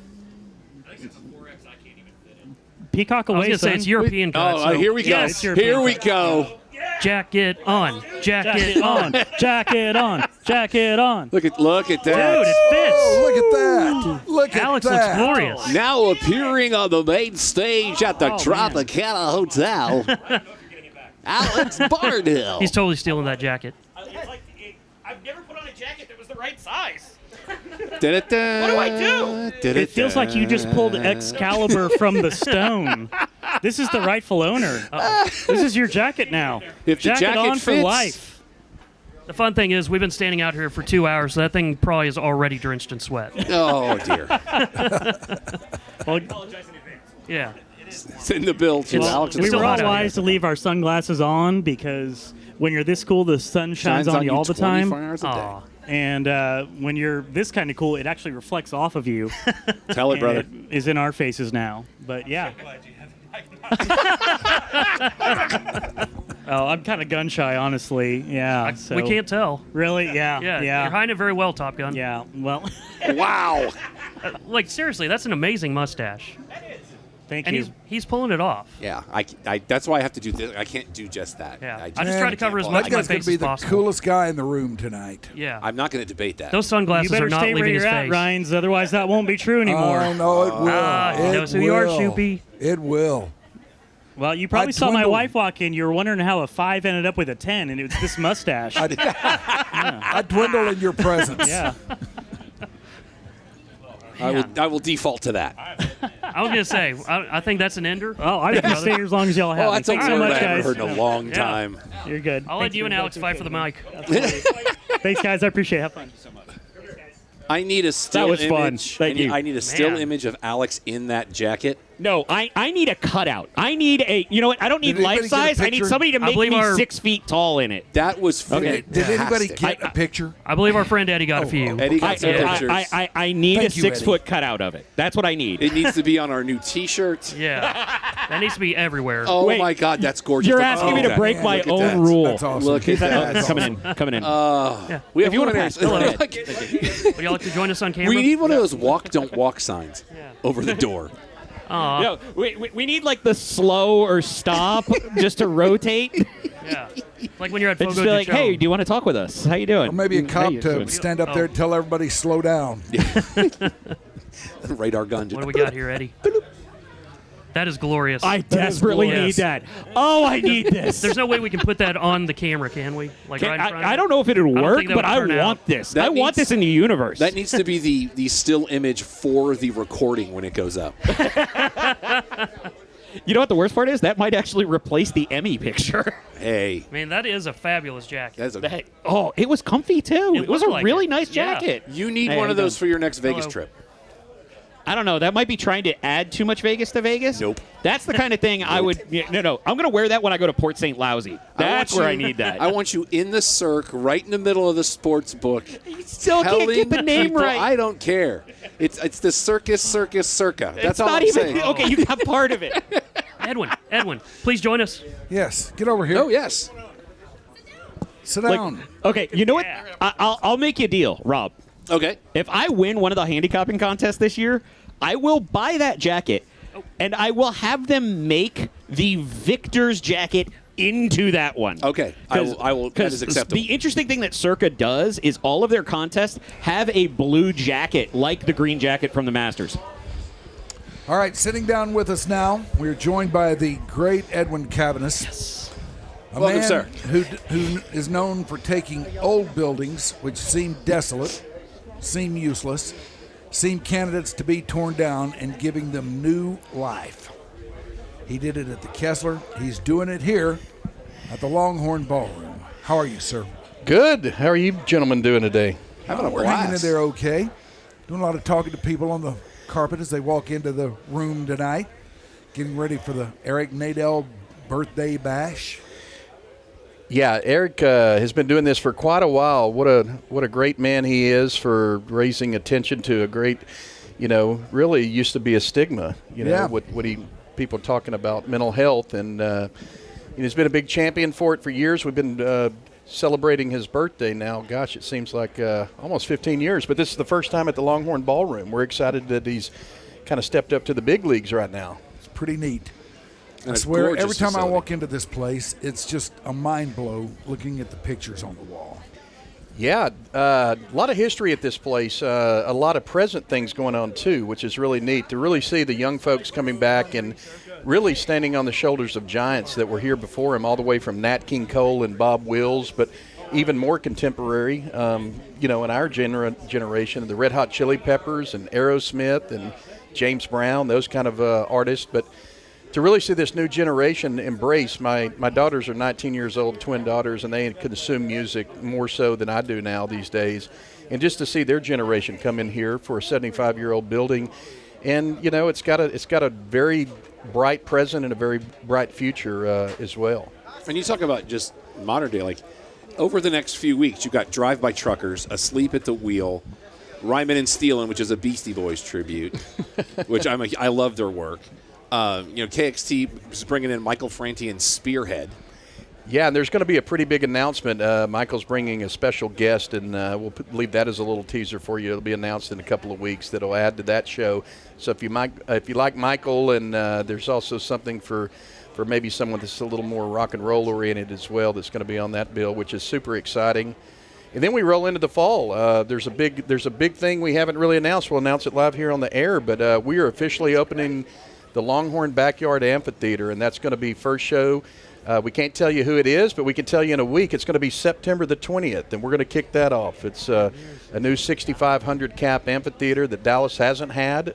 Peacock I was away, going to say son. it's European. Oh, so- here we go. Yeah, it's European. Here we go. Jacket on. Jacket on. Jacket on. Jacket on. Look at that. Dude, it fits. Oh, look at that. Look Alex at looks that. glorious. Now appearing on the main stage at the Oh, Tropicana Hotel, Alex Barnhill. He's totally stealing that jacket. I've never put on a jacket that was the right size. What do I do? It feels like you just pulled Excalibur from the stone. This is the rightful owner. This is your jacket now. If the jacket on for fits- life. The fun thing is, we've been standing out here for 2 hours, so that thing probably is already drenched in sweat. Oh, dear. Well, Yeah. It's in the bill, too. well, Alex, we it's were so all hot out wise to leave our sunglasses on because when you're this cool, the sun shines on you all the time. 24 hours a day. Aw. And when you're this kind of cool, it actually reflects off of you. Tell it, And brother. It is in our faces now. But yeah. Oh, I'm kind of gun shy, honestly. Yeah. So. We can't tell. Really? Yeah. Yeah, Yeah. you're hiding it very well, Top Gun. Yeah. Well, Wow. Like, seriously, that's an amazing mustache. thank And you. he's pulling it off. Yeah, I that's why I have to do this. I can't do just that. Yeah. I just just try to cover as can't much pull That of my guy's going face to be as the possible. coolest guy in the room tonight. Yeah. I'm not going to debate that. Those sunglasses You better are not stay where leaving his you're at, face. Ryans. Otherwise, that won't be true anymore. Oh, no, it will. he knows who you are, Shoopy. It will. Well, you probably I saw my dwindled. wife walk in. You were wondering how a 5 ended up with a 10, and it was this mustache. I dwindle in your presence. Yeah. I will default to that. I was going to say, I think that's an ender. Oh, I can stay here as long as y'all have Oh, me. that's a Thanks so word much, I haven't guys. heard in a long time. You're good. I'll let you and Alex fight for the mic. Thanks, guys. I appreciate it. Have fun. I need a still was fun. image. Thank you. I need a still Man. image of Alex in that jacket. No, I need a cutout. I need a, you know what? I don't need Did anybody life get a size. I need picture? somebody to I make believe me our- 6 feet tall in it. That was Okay. fantastic. Did anybody get a picture? I believe our friend Eddie got a few. Eddie got some pictures. I need Thank a you, 6 Eddie. foot cutout of it. That's what I need. It needs to be on our new T-shirt. Yeah. That needs to be everywhere. Oh Wait. my God, that's gorgeous. You're Look asking at me to that. break man, my look at own that. rule. That's awesome. Look at that. Coming in. Coming in. We have If you one wanna of pass, those. go ahead. Would y'all like to join us on camera? We need one of those walk, don't walk signs over the door. Aw. No, we need like the slow or stop just to rotate. Yeah. Like when you're at And just Fogo be de like, Chão. hey, do you want to talk with us? How you doing? Or maybe a How cop you to doing? stand up there and tell everybody slow down. Radar gun. What do we got here, Eddie? That is glorious. I desperately need glorious. that. Oh, I need this. There's no way we can put that on the camera, can we? Like right in front of I it? don't know if it'll don't work, think that but would I turn want out. this. That I want needs- this in the universe. That needs to be the still image for the recording when it goes up. You know what the worst part is? That might actually replace the Emmy picture. Hey, Man, that is a fabulous jacket. that's a, Oh, it was comfy too. It was a looked like really it. nice Yeah. jacket. you need Hey, one how of you those doing? for your next Vegas Hello. trip. I don't know. That might be trying to add too much Vegas to Vegas. Nope. That's the kind of thing I would. Yeah, no. I'm going to wear that when I go to Port St. Lousy. That's where I need that. I want you in the circ, right in the middle of the sports book. You still can't get the name people, right. I don't care. It's the circus circa. That's it's all not I'm even saying. okay. You got part of it. Edwin, please join us. Yes, get over here. Oh yes. Sit Like, down. okay, you know what? I'll make you a deal, Rob. Okay. If I win one of the handicapping contests this year, I will buy that jacket, and I will have them make the victor's jacket into that one. Okay. I will. That is acceptable. The interesting thing that Circa does is all of their contests have a blue jacket, like the green jacket from the Masters. All right, sitting down with us now, we're joined by the great Edwin Cavanis. Yes. A Welcome, man sir. Who is known for taking old buildings which seem desolate, seem useless, seem candidates to be torn down, and giving them new life. He did it at the Kessler. He's doing it here at the Longhorn Ballroom. How are you, sir? Good. How are you gentlemen doing today? We're hanging in there okay. Doing a lot of talking to people on the carpet as they walk into the room tonight. Getting ready for the Eric Nadel birthday bash. Yeah, Eric has been doing this for quite a while. What a great man he is for raising attention to a great, really used to be a stigma. People talking about mental health, and he's been a big champion for it for years. We've been celebrating his birthday now. Gosh, it seems like almost 15 years. But this is the first time at the Longhorn Ballroom. We're excited that he's kind of stepped up to the big leagues right now. It's pretty neat. And I swear, every time I walk into this place, it's just a mind blow looking at the pictures on the wall. Yeah, a lot of history at this place, a lot of present things going on too, which is really neat to really see the young folks coming back and really standing on the shoulders of giants that were here before him, all the way from Nat King Cole and Bob Wills, but even more contemporary, in our generation, the Red Hot Chili Peppers and Aerosmith and James Brown, those kind of artists, but to really see this new generation embrace, my daughters are 19 years old, twin daughters, and they consume music more so than I do now these days. And just to see their generation come in here for a 75-year-old building, and it's got a very bright present and a very bright future as well. And you talk about just modern day, like over the next few weeks, you've got Drive-By Truckers, Asleep at the Wheel, Ryman and Steelin', which is a Beastie Boys tribute, which I love their work. KXT is bringing in Michael Franti and Spearhead. Yeah, and there's going to be a pretty big announcement. Michael's bringing a special guest, and we'll leave that as a little teaser for you. It'll be announced in a couple of weeks that'll add to that show. So if you like Michael, and there's also something for maybe someone that's a little more rock and roll oriented as well that's going to be on that bill, which is super exciting. And then we roll into the fall. There's a big thing we haven't really announced. We'll announce it live here on the air, but we are officially opening the Longhorn Backyard Amphitheater, and that's going to be first show. We can't tell you who it is, but we can tell you in a week. It's going to be September the 20th, and we're going to kick that off. It's a new 6,500 cap amphitheater that Dallas hasn't had.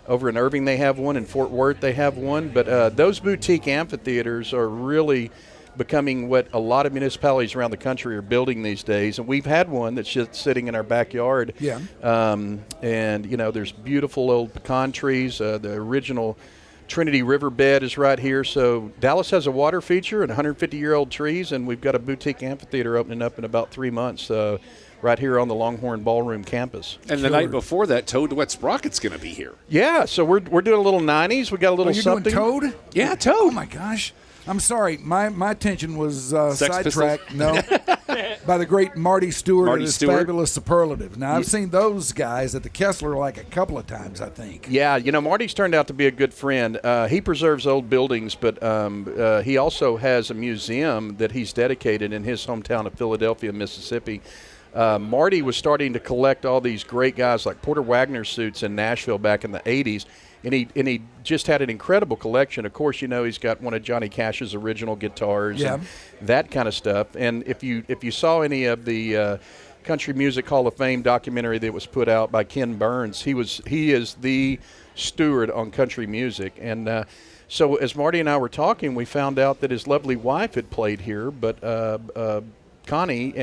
Over in Irving they have one, in Fort Worth they have one, but those boutique amphitheaters are really becoming what a lot of municipalities around the country are building these days. And we've had one that's just sitting in our backyard. Yeah. And, there's beautiful old pecan trees. The original Trinity Riverbed is right here. So Dallas has a water feature and 150-year-old trees, and we've got a boutique amphitheater opening up in about 3 months right here on the Longhorn Ballroom campus. And the night before that, Toad Wet Sprocket's going to be here. Yeah, so we're doing a little 90s. We got a little something. Doing Toad? Yeah, Toad. Oh, my gosh. I'm sorry. My attention was sidetracked. No, by the great Marty Stewart and his fabulous Superlative. Now, I've seen those guys at the Kessler like a couple of times, I think. Yeah, Marty's turned out to be a good friend. He preserves old buildings, but he also has a museum that he's dedicated in his hometown of Philadelphia, Mississippi. Marty was starting to collect all these great guys like Porter Wagner suits in Nashville back in the 80s. And he just had an incredible collection. Of course, he's got one of Johnny Cash's original guitars and that kind of stuff. And if you saw any of the Country Music Hall of Fame documentary that was put out by Ken Burns, he is the steward on country music. And so as Marty and I were talking, we found out that his lovely wife had played here, but Connie,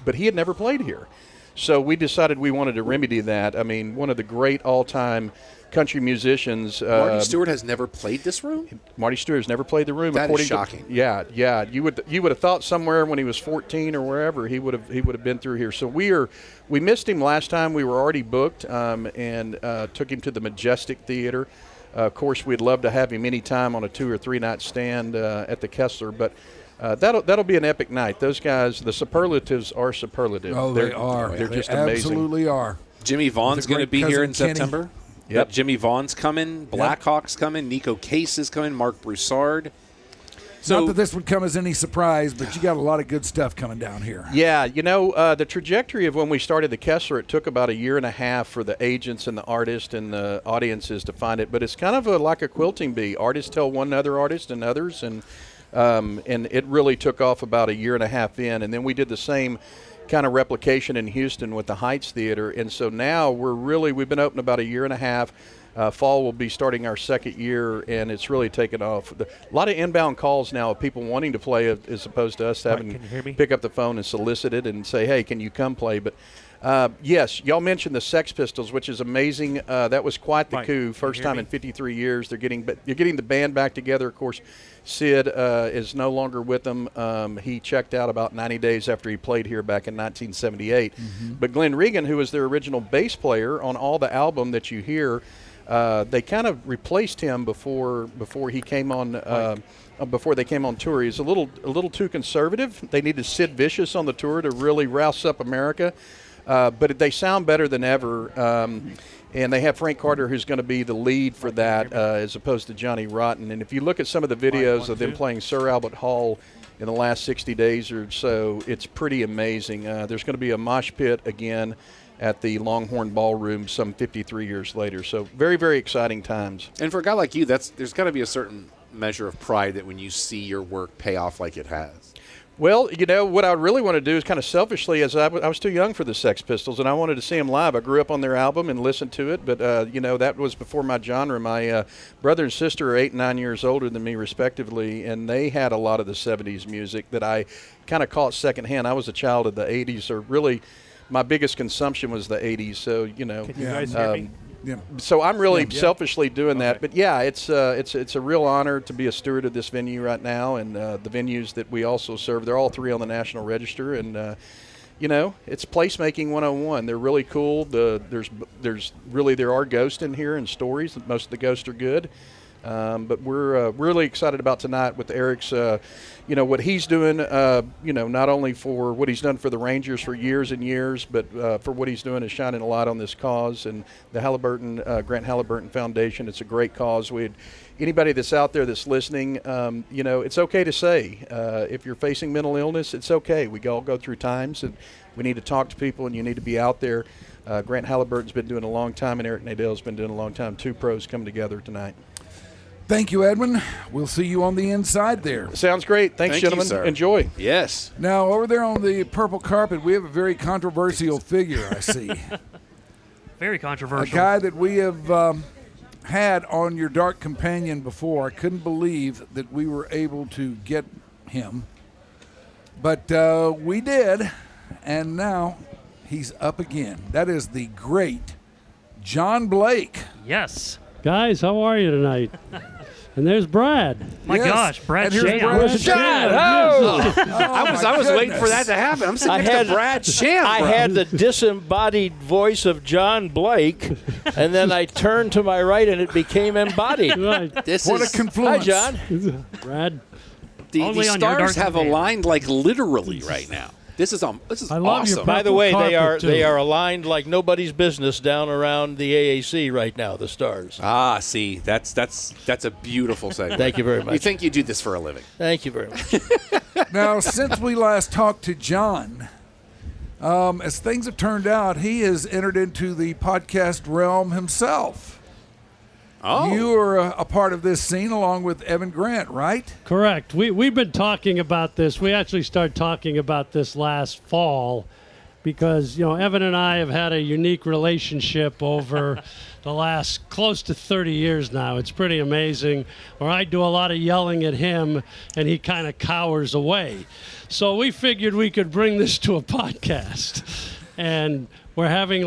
but he had never played here. So we decided we wanted to remedy that. I mean, one of the great all-time country musicians. Marty Stewart has never played this room? Marty Stewart has never played the room. That is shocking. Yeah. You would have thought somewhere when he was 14 or wherever he would have been through here. So we missed him last time. We were already booked and took him to the Majestic Theater. Of course, we'd love to have him anytime on a 2 or 3 night stand at the Kessler, but that'll be an epic night. Those guys, the Superlatives are superlative. Oh, they are. They're just they amazing. Absolutely are. Jimmy Vaughn's going to be here in Kenny. September. Yep. Jimmy Vaughn's coming. Blackhawk's coming. Nico Case is coming. Mark Broussard. Not that this would come as any surprise, but you got a lot of good stuff coming down here. Yeah, the trajectory of when we started the Kessler, it took about a year and a half for the agents and the artists and the audiences to find it. But it's kind of like a quilting bee. Artists tell one other artist and others, and it really took off about a year and a half in. And then we did the same kind of replication in Houston with the Heights Theater. And so now we've been open about a year and a half. Fall will be starting our second year, and it's really taken off. A lot of inbound calls now of people wanting to play as opposed to us having to pick up the phone and solicit it and say, hey, can you come play? But, yes, y'all mentioned the Sex Pistols, which is amazing. That was quite the coup. First time in 53 years. You're getting the band back together. Of course, Sid is no longer with them. He checked out about 90 days after he played here back in 1978. But Glenn Regan, who was their original bass player on all the album that you hear, they kind of replaced him before he came on. Before they came on tour, he's a little too conservative. They needed Sid Vicious on the tour to really rouse up America, but they sound better than ever. And they have Frank Carter, who's going to be the lead for that, as opposed to Johnny Rotten. And if you look at some of the videos of them playing Sir Albert Hall in the last 60 days or so, it's pretty amazing. There's going to be a mosh pit again at the Longhorn Ballroom some 53 years later. So very, very exciting times. And for a guy like you, there's got to be a certain measure of pride that when you see your work pay off like it has. Well, what I really want to do is kind of selfishly, as I was too young for the Sex Pistols, and I wanted to see them live. I grew up on their album and listened to it, but, that was before my genre. My brother and sister are 8 and 9 years older than me, respectively, and they had a lot of the 70s music that I kind of caught secondhand. I was a child of the 80s, or really my biggest consumption was the 80s, so, Can you guys hear me? Yeah. So I'm really selfishly doing that, but yeah, it's a real honor to be a steward of this venue right now, and the venues that we also serve. They're all 3 on the National Register, and it's placemaking 101. They're really cool. There are ghosts in here and stories. Most of the ghosts are good. But we're really excited about tonight with Eric's, what he's doing, not only for what he's done for the Rangers for years and years, but for what he's doing is shining a light on this cause. And the Grant Halliburton Foundation, it's a great cause. Anybody that's out there that's listening, it's okay to say, if you're facing mental illness, it's okay. We all go through times, and we need to talk to people, and you need to be out there. Grant Halliburton's been doing a long time, and Eric Nadel's been doing a long time. 2 pros coming together tonight. Thank you, Edwin. We'll see you on the inside there. Sounds great. Thanks, gentlemen. You, enjoy. Yes. Now, over there on the purple carpet, we have a very controversial figure, I see. Very A controversial. guy that we have had on your Dark Companion before. I couldn't believe that we were able to get him. But we did, and now he's up again. That is the great John Blake. Yes. Guys, how are you tonight? And there's Brad. My gosh, Brad And here's Sham. Brad Sham. Oh, I was waiting for that to happen. I'm sitting next to Brad Sham. I had the disembodied voice of John Blake, and then I turned to my right, and it became embodied. Right. What a confluence. Hi, John. Brad. The Only on your stars Dark have Companion. aligned like literally right now. This is I love your awesome. By the way, they are carpet, too. they are aligned like nobody's business down around the AAC right now. The stars. Ah, see, that's a beautiful segment. Thank you very much. You think you do this for a living? Thank you very much. Now, since we last talked to John, as things have turned out, he has entered into the podcast realm himself. Oh. You are a part of this scene along with Evan Grant, right? Correct. We've been talking about this. We actually started talking about this last fall because, Evan and I have had a unique relationship over the last close to 30 years now. It's pretty amazing. Where I do a lot of yelling at him, and he kind of cowers away. So we figured we could bring this to a podcast. And we're having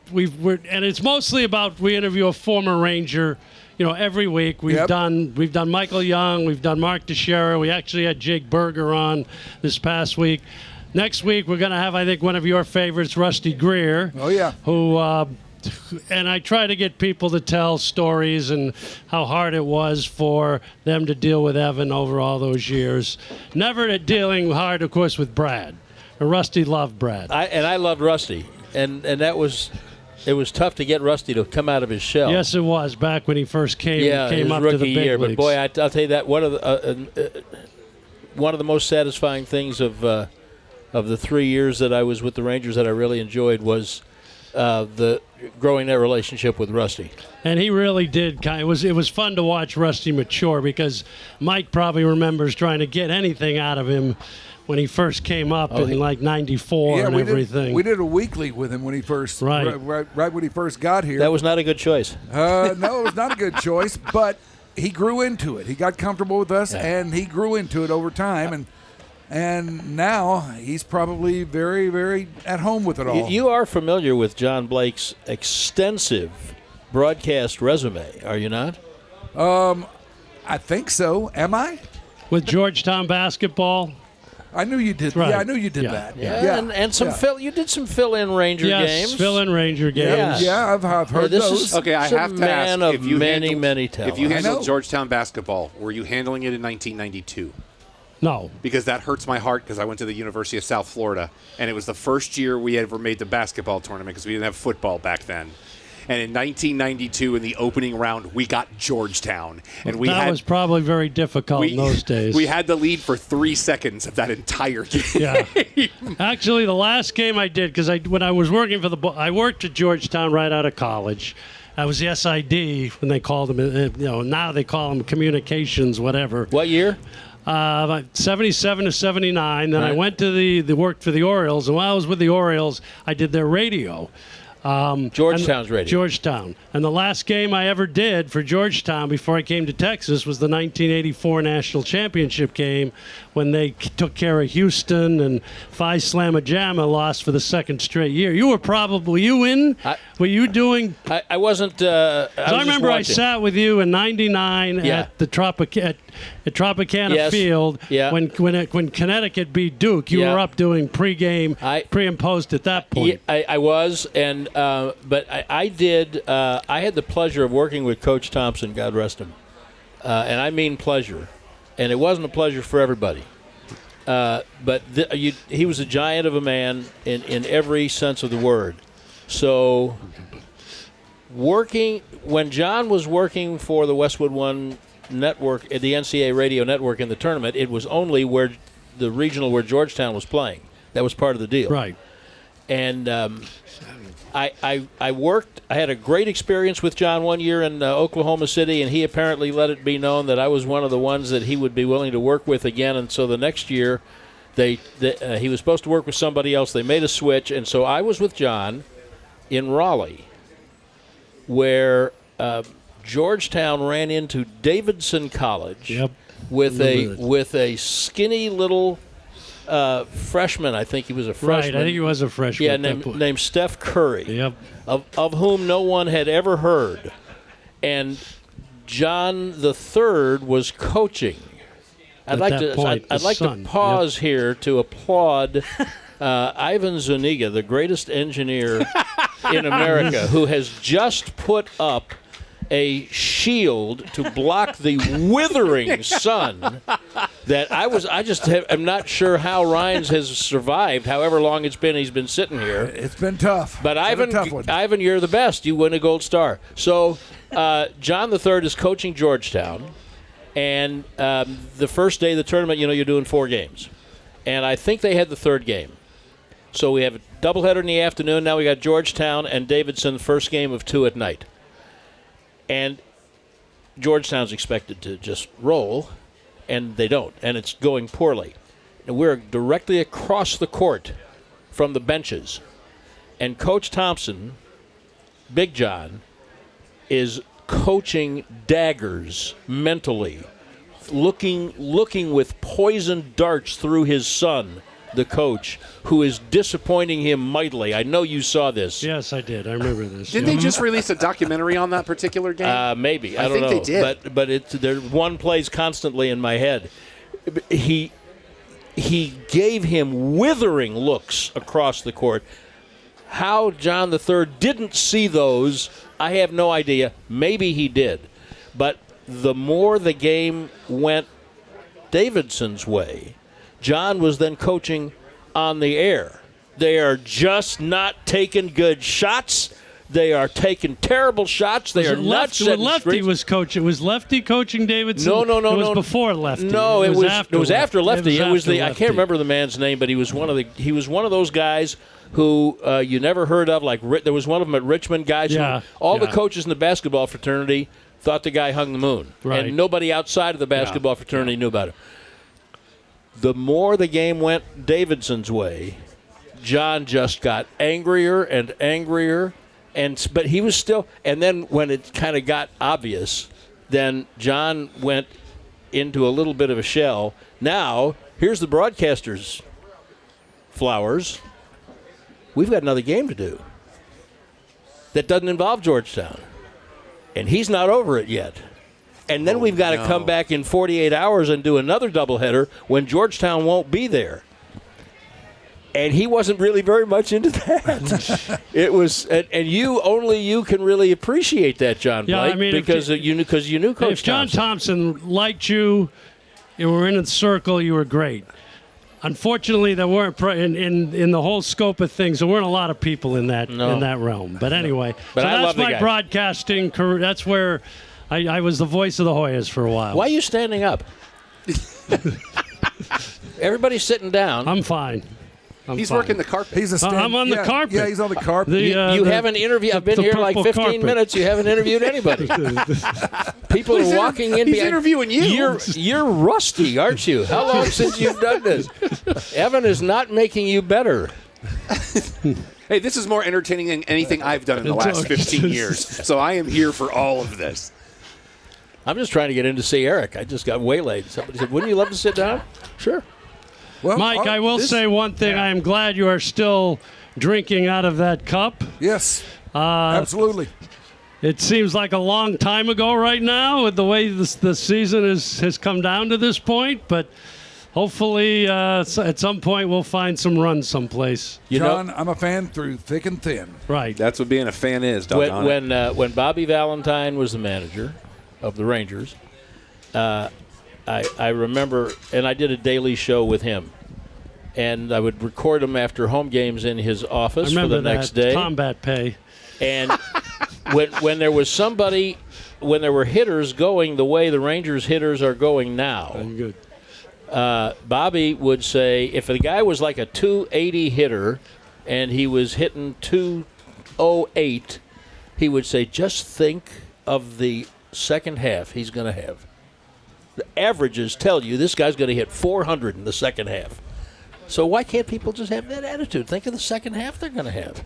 and it's mostly about we interview a former Ranger, every week. We've done Michael Young, we've done Mark Teixeira. We actually had Jake Berger on this past week. Next week we're going to have, I think, one of your favorites, Rusty Greer. Oh yeah. Who and I try to get people to tell stories and how hard it was for them to deal with Evan over all those years. Never dealing hard, of course, with Brad. And Rusty loved Brad. I loved Rusty, and that was. It was tough to get Rusty to come out of his shell. Yes, it was back when he first came his up rookie to the big year. leagues. But boy, I'll tell you that one of the one of the most satisfying things of the 3 years that I was with the Rangers that I really enjoyed was the growing that relationship with Rusty. And he really did. It was fun to watch Rusty mature because Mike probably remembers trying to get anything out of him when he first came up in like '94 and everything. We did a weekly with him when he first right when he first got here. That was not a good choice. No, it was not a good choice, but he grew into it. He got comfortable with us, and he grew into it over time, and now he's probably very, very at home with it all. You are familiar with John Blake's extensive broadcast resume, are you not? I think so. Am I? With Georgetown basketball. I knew you did. Right. Yeah, I knew you did that. Yeah. And some you did some fill-in Ranger games. Fill-in Ranger games. Yeah, I've heard those. Okay, I have to ask if you many talents. If you handled Georgetown basketball, were you handling it in 1992? No. Because that hurts my heart because I went to the University of South Florida, and it was the first year we ever made the basketball tournament because we didn't have football back then. And in 1992, in the opening round, we got Georgetown. And that was probably very difficult in those days. We had the lead for 3 seconds of that entire game. Yeah. Actually, the last game I did, because when I was working I worked at Georgetown right out of college. I was the SID when they called them, now they call them communications, whatever. What year? 77 to 79. Then I went to the worked for the Orioles, and while I was with the Orioles, I did their radio. Georgetown's radio. Georgetown. And the last game I ever did for Georgetown before I came to Texas was the 1984 National Championship game when they took care of Houston and Phi Slamma Jamma lost for the second straight year. You were were you doing? I wasn't. I remember I sat with you in '99 at the at Tropicana Field when Connecticut beat Duke. You were up doing pregame, pre and post at that point. I was, and but I did. I had the pleasure of working with Coach Thompson, God rest him, and I mean pleasure, and it wasn't a pleasure for everybody. But he was a giant of a man in every sense of the word. So, when John was working for the Westwood One network, the NCAA radio network in the tournament, it was only where the regional where Georgetown was playing. That was part of the deal. Right. And I worked. I had a great experience with John one year in Oklahoma City, and he apparently let it be known that I was one of the ones that he would be willing to work with again. And so the next year, he was supposed to work with somebody else. They made a switch, and so I was with John in Raleigh, where Georgetown ran into Davidson College with a skinny little freshman. I think he was a freshman. Right, I think he was a freshman. Yeah, named Steph Curry, of whom no one had ever heard. And John the Third was coaching. I'd like to pause here to applaud Ivan Zuniga, the greatest engineer in America, who has just put up a shield to block the withering sun that I'm not sure how Rhynes has survived, however long it's been he's been sitting here. It's been tough. But Ivan, you're the best. You win a gold star. So John the Third is coaching Georgetown, and the first day of the tournament, you're doing 4 games. And I think they had the third game. So we have a doubleheader in the afternoon. Now we got Georgetown and Davidson, first game of 2 at night. And Georgetown's expected to just roll, and they don't, and it's going poorly. And we're directly across the court from the benches. And Coach Thompson, Big John, is coaching daggers mentally, looking with poisoned darts through his son, the coach, who is disappointing him mightily. I know you saw this. Yes, I did. I remember this. Didn't they just release a documentary on that particular game? Maybe. I don't know. think they did. But there one plays constantly in my head. He gave him withering looks across the court. How John III didn't see those, I have no idea. Maybe he did. But the more the game went Davidson's way, John was then coaching on the air. They are just not taking good shots. They are taking terrible shots. They are not setting when Lefty screens. was coaching. Was Lefty coaching Davidson? No. It was before Lefty. No, it was after Lefty. It was the I Lefty. can't remember the man's name, but he was one of those guys who you never heard of. Like there was one of them at Richmond. Guys, Yeah, who all the yeah. coaches in the basketball fraternity thought the guy hung the moon, Right. and nobody outside of the basketball fraternity knew about it. The more the game went Davidson's way, John just got angrier and angrier. But he was still, and then when it kind of got obvious, then John went into a little bit of a shell. Now, here's the broadcasters' flowers. We've got another game to do that doesn't involve Georgetown, and he's not over it yet. And then we've got to come back in 48 hours and do another doubleheader when Georgetown won't be there. And he wasn't really very much into that. It was, and you can really appreciate that, John Blake, Yeah, I mean, because you knew Coach If John Thompson. Thompson liked you, you were in the circle, you were great. Unfortunately, there weren't in the whole scope of things. There weren't a lot of people in that realm. But anyway, But so I that's love the my guy. broadcasting career. That's where I was the voice of the Hoyas for a while. Why are you standing up? Everybody's sitting down. I'm fine. He's working the carpet. I'm on the carpet. Yeah, he's on the carpet. You haven't interviewed. I've been the here like purple 15 carpet. minutes. You haven't interviewed anybody. People are walking in. He's behind- interviewing you. You're rusty, aren't you? How long since you've done this? Evan is not making you better. Hey, this is more entertaining than anything I've done in the last 15 years. So I am here for all of this. I'm just trying to get in to see Eric. I just got waylaid. Somebody said, "Wouldn't you love to sit down?" Sure. Well, Mike, I will say one thing. I am glad you are still drinking out of that cup. Yes, absolutely. It seems like a long time ago right now with the way the season has come down to this point, but hopefully at some point we'll find some runs someplace. John, I'm a fan through thick and thin. Right. That's what being a fan is, doggone it. When Bobby Valentine was the manager of the Rangers, I remember, and I did a daily show with him, and I would record him after home games in his office for the next day. Combat pay. And when there was somebody, when there were hitters going the way the Rangers hitters are going now, good. Bobby would say, if a guy was like a 280 hitter and he was hitting 208, he would say, just think of the second half he's going to have. The averages tell you this guy's going to hit 400 in the second half. So why can't people just have that attitude? Think of the second half they're going to have.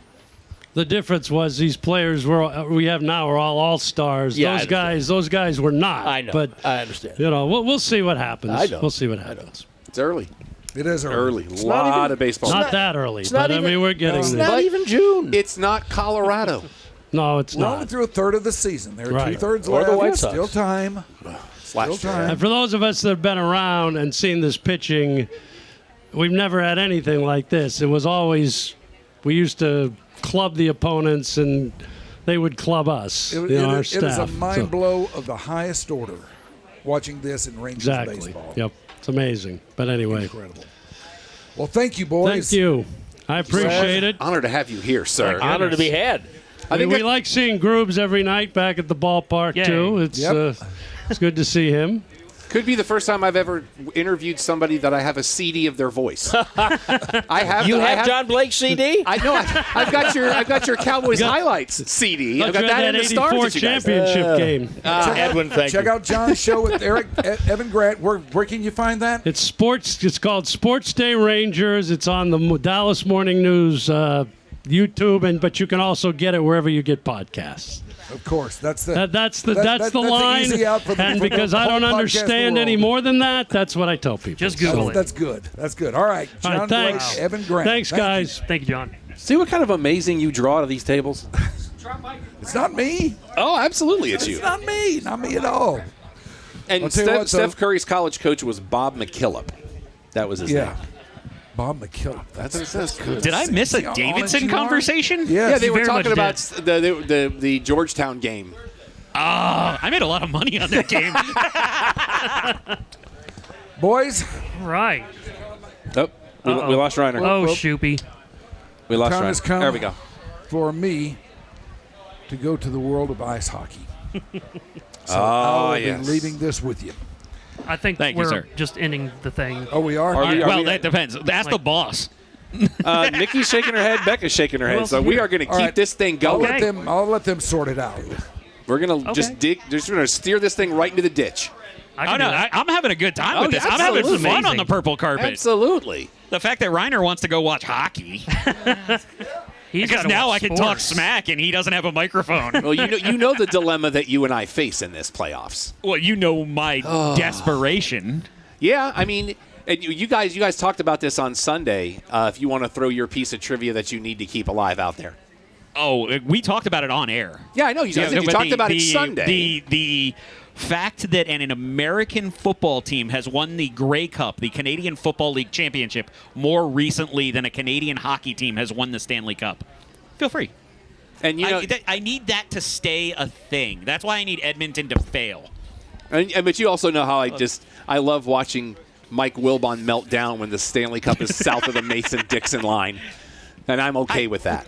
The difference was these players we have now are all stars. Yeah, those guys were not. I know. But I understand. we'll see what happens. I know. We'll see what happens. It's early. It is early. early. A lot of baseball. Not that early, not but I even- mean we're getting It's there. not even June. It's not Colorado. No, it's We're only not. through a third of the season. There are Right. 2/3 Or left. the White Sox. Still time. Still time. And for those of us that have been around and seen this pitching, we've never had anything like this. It was always we used to club the opponents and they would club us. Our It staff. is a mind So- blow of the highest order watching this in Rangers Exactly. baseball. Yep. It's amazing. But anyway. Incredible. Well, thank you, boys. Thank you. I appreciate it. Honor to have you here, sir. Honor to be had. I think we like seeing Groobs every night back at the ballpark Yay. too. It's it's good to see him. could be the first time I've ever interviewed somebody that I have a CD of their voice. I have. You I have John Blake's CD? I know. I've got your Cowboys highlights CD. I've got that in the stars 84 that you guys- championship game. Edwin, thank Check you. out John's show with Evan Grant. Where can you find that? It's sports. It's called Sports Day Rangers. It's on the Dallas Morning News YouTube, but you can also get it wherever you get podcasts. Of course, that's the That's the that's line. easy out for the, And for the because I whole don't podcast understand world. any more than that, that's what I tell people. Just Google it. That's good. That's good. All right, All John right, thanks. Blake, Evan Grant. Thanks, Thank guys. Thank you, John. See what kind of amazing you draw to these tables? It's not me. Oh, absolutely, it's you. It's not me. Not me at all. And I'll tell you what, Steph though. Curry's college coach was Bob McKillop. That was his Yeah. name. Bob McKillop. That's what it says. Good. Did I miss See a how Davidson honest you are? conversation? Yes. Yeah, they were very talking much about the Georgetown game. I made a lot of money on that game. Boys, Right. Oh, we lost Rhyner. Oh, Shoopy. We lost time Rhyner. has come There we go. for me to go to the world of ice hockey. So I will be leaving this with you. I think Thank you, we're sir. just ending the thing. Oh, we are? Well, that depends. Ask the boss. Nikki's shaking her head. Becca's shaking her head. So we are going to keep this thing going. I'll let them sort it out. We're going to just dig. Just going to steer this thing right into the ditch. Oh, no, I'm having a good time with this. I'm having fun on the purple carpet. Absolutely. The fact that Rhyner wants to go watch hockey. Because now I can talk smack and he doesn't have a microphone. Well, you know the dilemma that you and I face in this playoffs. Well, you know my desperation. Yeah, I mean, and you guys talked about this on Sunday. If you want to throw your piece of trivia that you need to keep alive out there. Oh, we talked about it on air. Yeah, I know. You talked about it Sunday. The fact that an American football team has won the Grey Cup, the Canadian Football League Championship, more recently than a Canadian hockey team has won the Stanley Cup. Feel free. And I need that to stay a thing. That's why I need Edmonton to fail. But you also know how I love watching Mike Wilbon melt down when the Stanley Cup is south of the Mason-Dixon line. And I'm okay with that.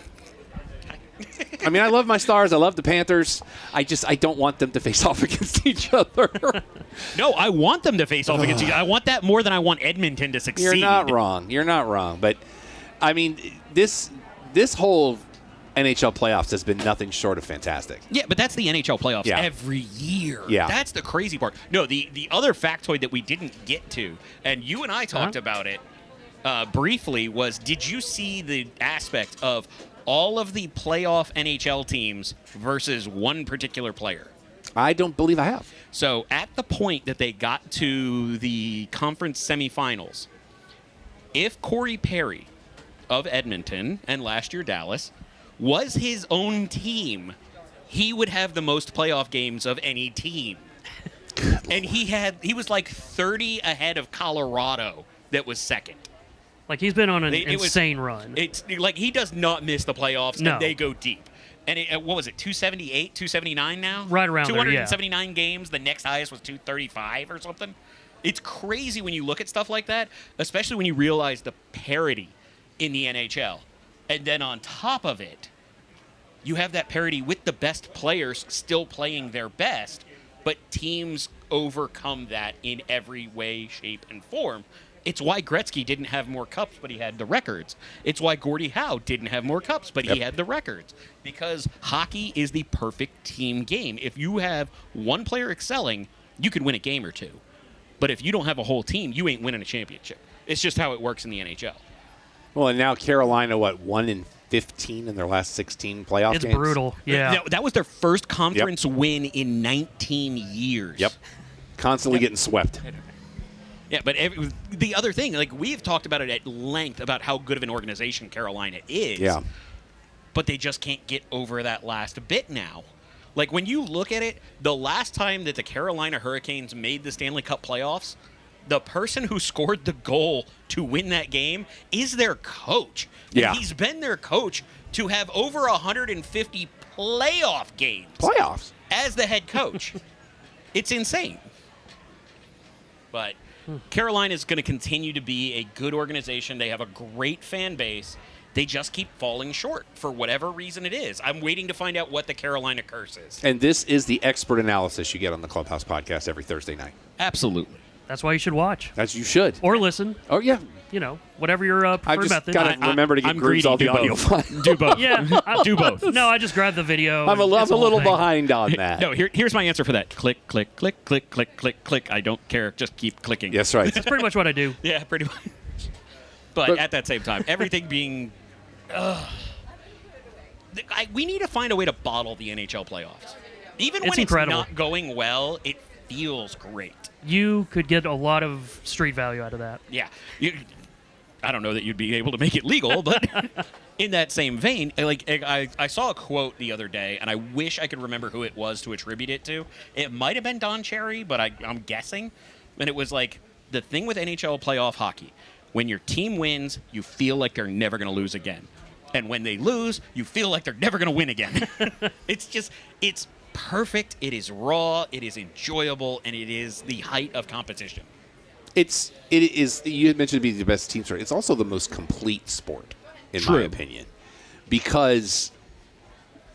I mean, I love my Stars. I love the Panthers. I don't want them to face off against each other. No, I want them to face off against each other. I want that more than I want Edmonton to succeed. You're not wrong. But, I mean, this whole NHL playoffs has been nothing short of fantastic. Yeah, but that's the NHL playoffs every year. Yeah. That's the crazy part. No, the other factoid that we didn't get to, and you and I talked about it briefly, was did you see the aspect of all of the playoff NHL teams versus one particular player? I don't believe I have. So at the point that they got to the conference semifinals, if Corey Perry of Edmonton and last year Dallas was his own team, he would have the most playoff games of any team. And he was like 30 ahead of Colorado that was second. Like, he's been on an insane run. It's like he does not miss the playoffs, No. and they go deep. And what was it, 278, 279 now? Right around there, yeah. 279 games. The next highest was 235 or something. It's crazy when you look at stuff like that, especially when you realize the parity in the NHL. And then on top of it, you have that parity with the best players still playing their best, but teams overcome that in every way, shape, and form. It's why Gretzky didn't have more cups, but he had the records. It's why Gordie Howe didn't have more cups, but he had the records. Because hockey is the perfect team game. If you have one player excelling, you can win a game or two. But if you don't have a whole team, you ain't winning a championship. It's just how it works in the NHL. Well, and now Carolina, 1-15 in their last 16 playoff games? It's brutal, yeah. That was their first conference win in 19 years. Yep. Constantly getting swept. Yeah, but the other thing, like we've talked about it at length about how good of an organization Carolina is. Yeah. But they just can't get over that last bit now. Like when you look at it, the last time that the Carolina Hurricanes made the Stanley Cup playoffs, the person who scored the goal to win that game is their coach. Yeah. And he's been their coach to have over 150 playoff games. Playoffs? As the head coach. It's insane. But Carolina is going to continue to be a good organization. They have a great fan base. They just keep falling short for whatever reason it is. I'm waiting to find out what the Carolina curse is. And this is the expert analysis you get on the Clubhouse podcast every Thursday night. Absolutely. That's why you should watch. You should. Or listen. Oh, yeah. You know, whatever your preferred just method. gotta remember to give Grooves all the audio files. Do both. Yeah. Do both. No, I just grabbed the video. I'm a and it's the whole little thing. behind on that. No, here's my answer for that. Click, click, click, click, click, click, click. I don't care. Just keep clicking. Yes, right. That's pretty much what I do. Yeah, pretty much. But at that same time, everything being... we need to find a way to bottle the NHL playoffs. Even when it's not going well, it feels great. You could get a lot of street value out of that. Yeah. I don't know that you'd be able to make it legal, but in that same vein, I saw a quote the other day, and I wish I could remember who it was to attribute it to. It might have been Don Cherry, but I'm guessing. And it was like, the thing with NHL playoff hockey, when your team wins, you feel like they're never going to lose again. And when they lose, you feel like they're never going to win again. It's perfect, it is raw, it is enjoyable, and it is the height of competition. It is. You had mentioned to be the best team sport. It's also the most complete sport, in my opinion, because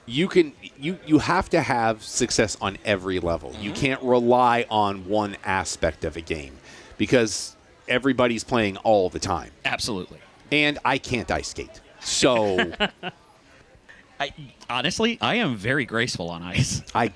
you have to have success on every level. You can't rely on one aspect of a game because everybody's playing all the time. Absolutely. And I can't ice skate. So Honestly, I am very graceful on ice. I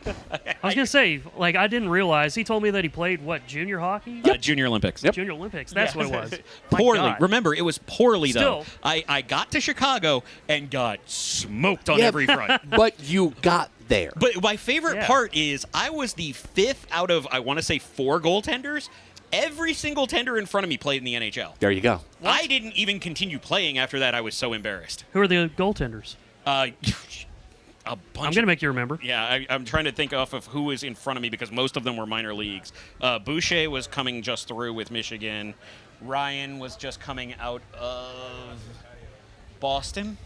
was gonna say, like, I didn't realize he told me that he played junior hockey. Junior Olympics. Junior Olympics. That's what it was. My Poorly. God. Remember, it was poorly Still. though. I got to Chicago and got smoked on every front. But you got there. But my favorite part is I was the 5th out of, I want to say, 4 goaltenders. Every single tender in front of me played in the NHL. There you go. I didn't even continue playing after that. I was so embarrassed. Who are the goaltenders? A bunch. I'm gonna make you remember. Yeah, I'm trying to think off of who was in front of me because most of them were minor leagues. Boucher was coming just through with Michigan. Ryan was just coming out of Boston.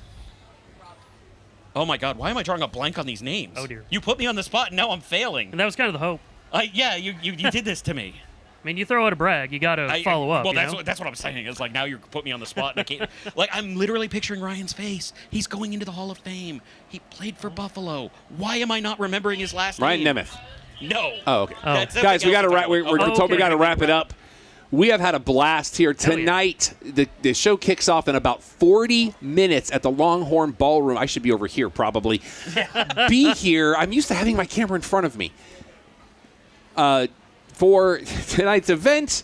Oh my God, why am I drawing a blank on these names? Oh dear. You put me on the spot and now I'm failing. And that was kind of the hope. Yeah, you did this to me. I mean, you throw out a brag, you got to follow up. Well, you know? that's what I'm saying. It's like now you put me on the spot, and I can't. Like I'm literally picturing Ryan's face. He's going into the Hall of Fame. He played for Buffalo. Why am I not remembering his last Ryan name? Nemeth. No. Oh, okay. That's Guys, we got to something we're told we got to wrap it up. We have had a blast here tonight. The show kicks off in about 40 minutes at the Longhorn Ballroom. I should be over here probably. Be here. I'm used to having my camera in front of me. For tonight's event,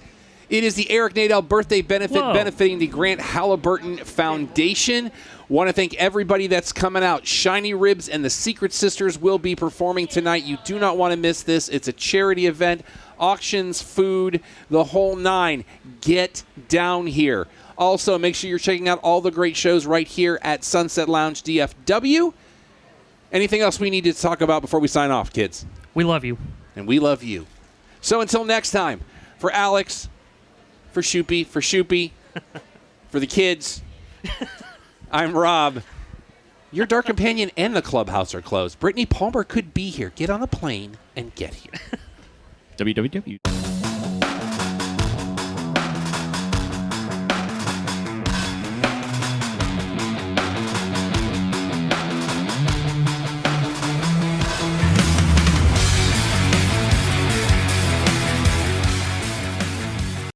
it is the Eric Nadel birthday benefit benefiting the Grant Halliburton Foundation. Want to thank everybody that's coming out. Shiny Ribs and the Secret Sisters will be performing tonight. You do not want to miss this. It's a charity event. Auctions, food, the whole 9. Get down here. Also, make sure you're checking out all the great shows right here at Sunset Lounge DFW. Anything else we need to talk about before we sign off, kids? We love you. And we love you. So until next time, for Alex, for Shoopy, for the kids, I'm Rob. Your Dark Companion and the clubhouse are closed. Brittany Palmer could be here. Get on a plane and get here. www.